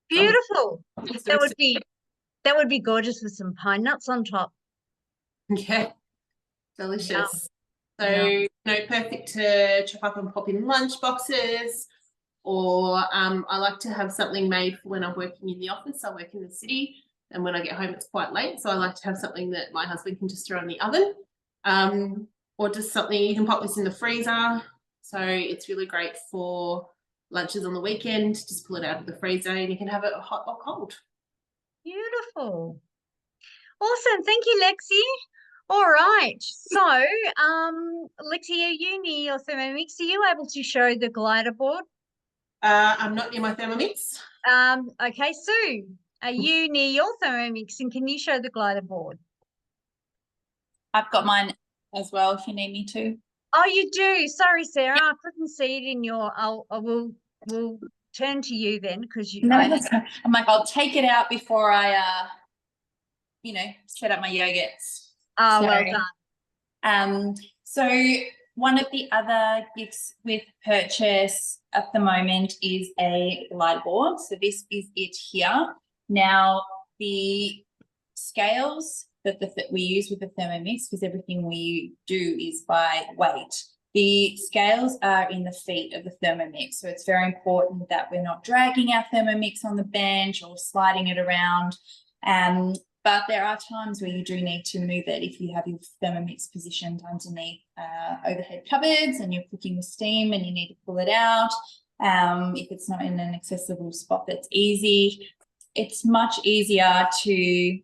Beautiful. That would be gorgeous with some pine nuts on top. Yeah. Delicious. Yum. So, you know, perfect to chop up and pop in lunch boxes, or I like to have something made for when I'm working in the office. I work in the city, and when I get home, it's quite late. So I like to have something that my husband can just throw in the oven, or just something, you can pop this in the freezer. So it's really great for lunches on the weekend. Just pull it out of the freezer and you can have it hot or cold. Beautiful. Awesome. Thank you, Lexie. All right. So, Lexie, are you near your Thermomix? Are you able to show the glider board? I'm not near my Thermomix. Okay, Sue, are you near your Thermomix and can you show the glider board? I've got mine as well if you need me to. Oh, you do. Sorry, Sarah. I couldn't see it in your. We'll turn to you then because you. No, that's fine. I'm like, I'll take it out before I, you know, set up my yogurts. Oh, So, well done. So one of the other gifts with purchase at the moment is a glider board. So this is it here. Now the scales that we use with the Thermomix, because everything we do is by weight. The scales are in the feet of the Thermomix. So it's very important that we're not dragging our Thermomix on the bench or sliding it around. But there are times where you do need to move it if you have your Thermomix positioned underneath overhead cupboards and you're cooking with steam and you need to pull it out. If it's not in an accessible spot that's easy, it's much easier to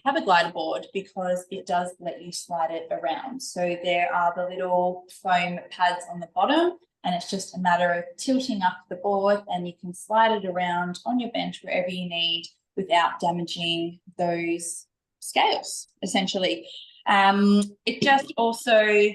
have a glider board because it does let you slide it around. So there are the little foam pads on the bottom and it's just a matter of tilting up the board and you can slide it around on your bench wherever you need without damaging those scales, essentially. It just also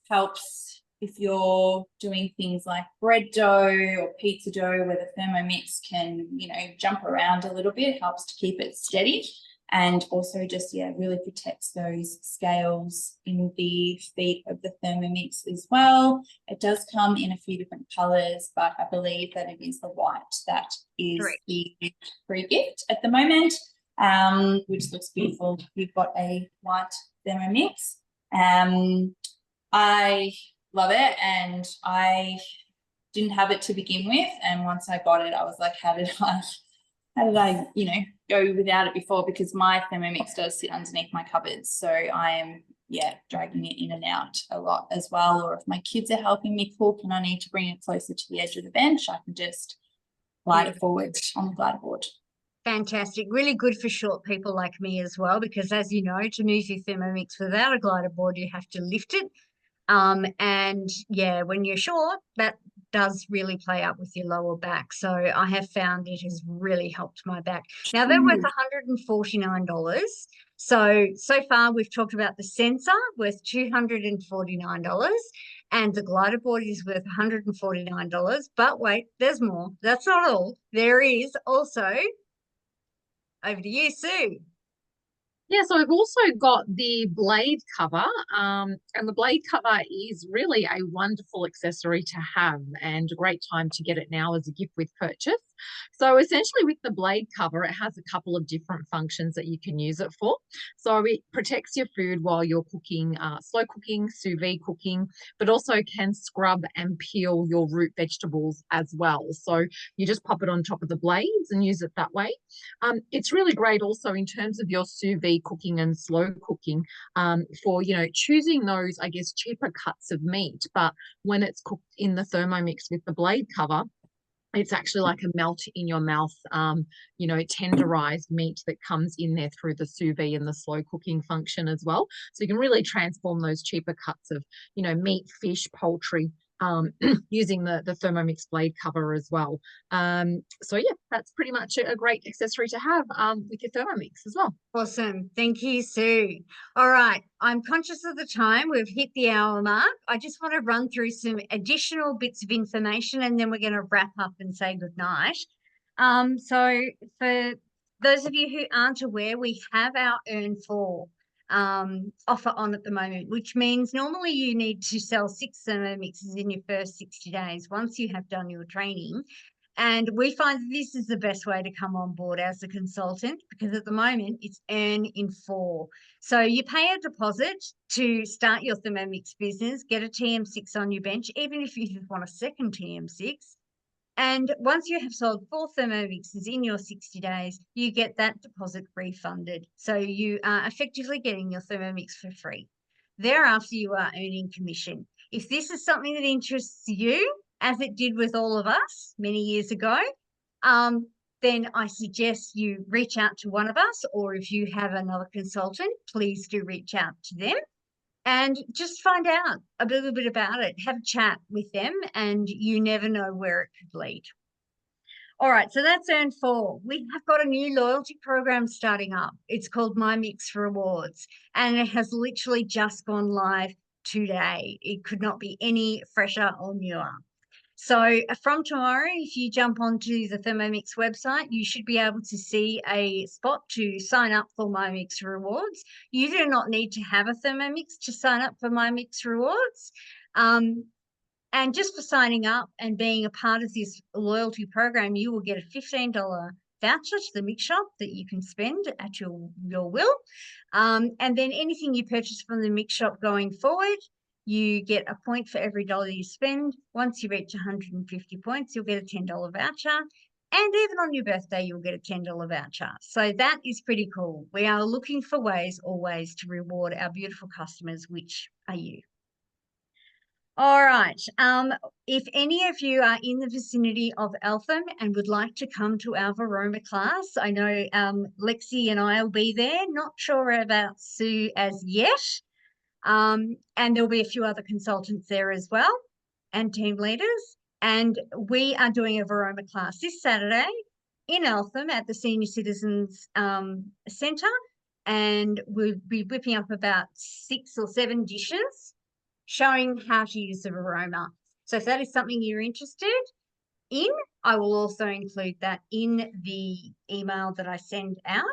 helps if you're doing things like bread dough or pizza dough where the Thermomix can, you know, jump around a little bit, helps to keep it steady. And also just, yeah, really protects those scales in the feet of the Thermomix as well. It does come in a few different colours, but I believe that it is the white that is the free gift at the moment, which looks beautiful. You've got a white Thermomix. I love it, and I didn't have it to begin with. And once I got it, I was like, how did I, you know, go without it before, because my Thermomix does sit underneath my cupboards. So I am, yeah, dragging it in and out a lot as well. Or if my kids are helping me cook and I need to bring it closer to the edge of the bench, I can just glide it forward on the glider board. Fantastic. Really good for short people like me as well, because as you know, to move your Thermomix without a glider board, you have to lift it. And yeah, when you're short, that does really play up with your lower back. So I have found it has really helped my back. Now they're worth $149. So far we've talked about the sensor worth $249 and the glider board is worth $149. But wait, there's more. That's not all. There is also, over to you, Sue. Yeah, so I've also got the blade cover, and the blade cover is really a wonderful accessory to have and a great time to get it now as a gift with purchase. So essentially with the blade cover, it has a couple of different functions that you can use it for. So it protects your food while you're cooking, slow cooking, sous vide cooking, but also can scrub and peel your root vegetables as well. So you just pop it on top of the blades and use it that way. It's really great also in terms of your sous vide cooking and slow cooking, for, you know, choosing those, I guess, cheaper cuts of meat. But when it's cooked in the Thermomix with the blade cover, it's actually like a melt in your mouth, you know, tenderized meat that comes in there through the sous vide and the slow cooking function as well. So you can really transform those cheaper cuts of, you know, meat, fish, poultry, using the Thermomix blade cover as well. So yeah, that's pretty much a great accessory to have with your Thermomix as well. Awesome. Thank you, Sue. All right. I'm conscious of the time. We've hit the hour mark. I just want to run through some additional bits of information and then we're going to wrap up and say goodnight. So for those of you who aren't aware, we have our Earn 4 offer on at the moment, which means normally you need to sell 6 Thermomixes in your first 60 days once you have done your training. And we find that this is the best way to come on board as a consultant, because at the moment it's earn in 4. So you pay a deposit to start your Thermomix business, get a TM6 on your bench, even if you just want a second TM6. And once you have sold 4 Thermomixes in your 60 days, you get that deposit refunded. So you are effectively getting your Thermomix for free. Thereafter, you are earning commission. If this is something that interests you, as it did with all of us many years ago, then I suggest you reach out to one of us, or if you have another consultant, please do reach out to them and just find out a little bit about it. Have a chat with them, and you never know where it could lead. All right, so that's earn 4. We have got a new loyalty program starting up. It's called My Mix Rewards, and it has literally just gone live today. It could not be any fresher or newer. So from tomorrow, if you jump onto the Thermomix website, you should be able to see a spot to sign up for My Mix Rewards. You do not need to have a Thermomix to sign up for My Mix Rewards. And just for signing up and being a part of this loyalty program, you will get a $15 voucher to the mix shop that you can spend at your will. And then anything you purchase from the mix shop going forward, you get a point for every dollar you spend. Once you reach 150 points, you'll get a $10 voucher. And even on your birthday, you'll get a $10 voucher. So that is pretty cool. We are looking for ways always to reward our beautiful customers, which are you. All right. If any of you are in the vicinity of Eltham and would like to come to our Varoma class, I know Lexie and I will be there. Not sure about Sue as yet. And there'll be a few other consultants there as well, and team leaders. And we are doing a Varoma class this Saturday in Eltham at the Senior Citizens Centre, and we'll be whipping up about 6 or 7 dishes showing how to use the Varoma. So if that is something you're interested in, I will also include that in the email that I send out.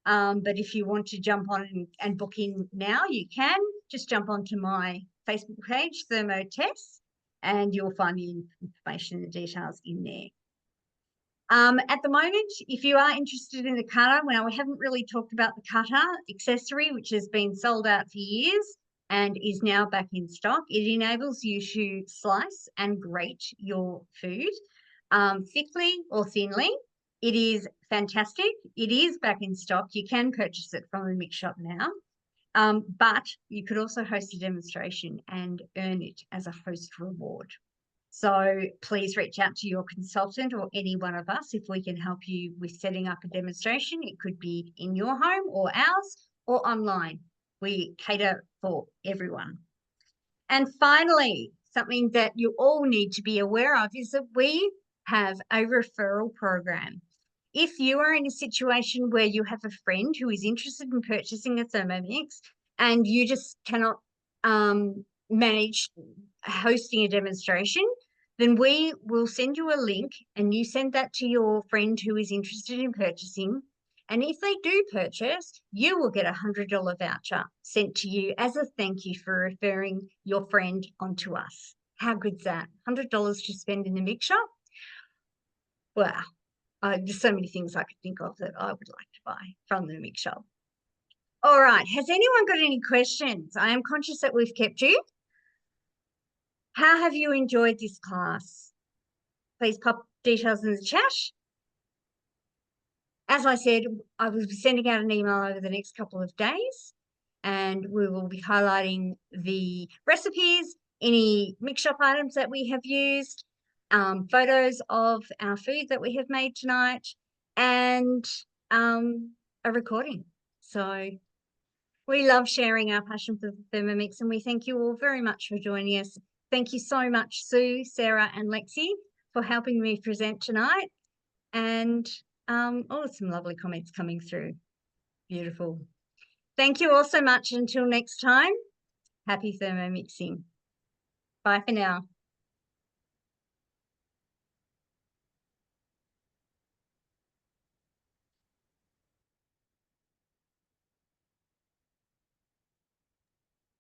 But if you want to jump on and book in now, you can. Just jump onto my Facebook page, Thermo Tess, and you'll find the information and the details in there. At the moment, if you are interested in the Cada, well, we haven't really talked about the Cada accessory, which has been sold out for years and is now back in stock. It enables you to slice and grate your food thickly or thinly. It is fantastic. It is back in stock. You can purchase it from the mix shop now, but you could also host a demonstration and earn it as a host reward. So please reach out to your consultant or any one of us if we can help you with setting up a demonstration. It could be in your home or ours or online. We cater for everyone. And finally, something that you all need to be aware of is that we have a referral program. If you are in a situation where you have a friend who is interested in purchasing a Thermomix and you just cannot manage hosting a demonstration, then we will send you a link and you send that to your friend who is interested in purchasing. And if they do purchase, you will get a $100 voucher sent to you as a thank you for referring your friend onto us. How good's that? $100 to spend in the mix shop? Wow. There's so many things I could think of that I would like to buy from the mix shop. All right. Has anyone got any questions? I am conscious that we've kept you. How have you enjoyed this class? Please pop details in the chat. As I said, I will be sending out an email over the next couple of days, and we will be highlighting the recipes, any mix shop items that we have used, photos of our food that we have made tonight, and a recording. So we love sharing our passion for Thermomix, and we thank you all very much for joining us. Thank you so much, Sue, Sarah, and Lexie, for helping me present tonight. And some lovely comments coming through. Beautiful. Thank you all so much. Until next time, happy Thermomixing. Bye for now.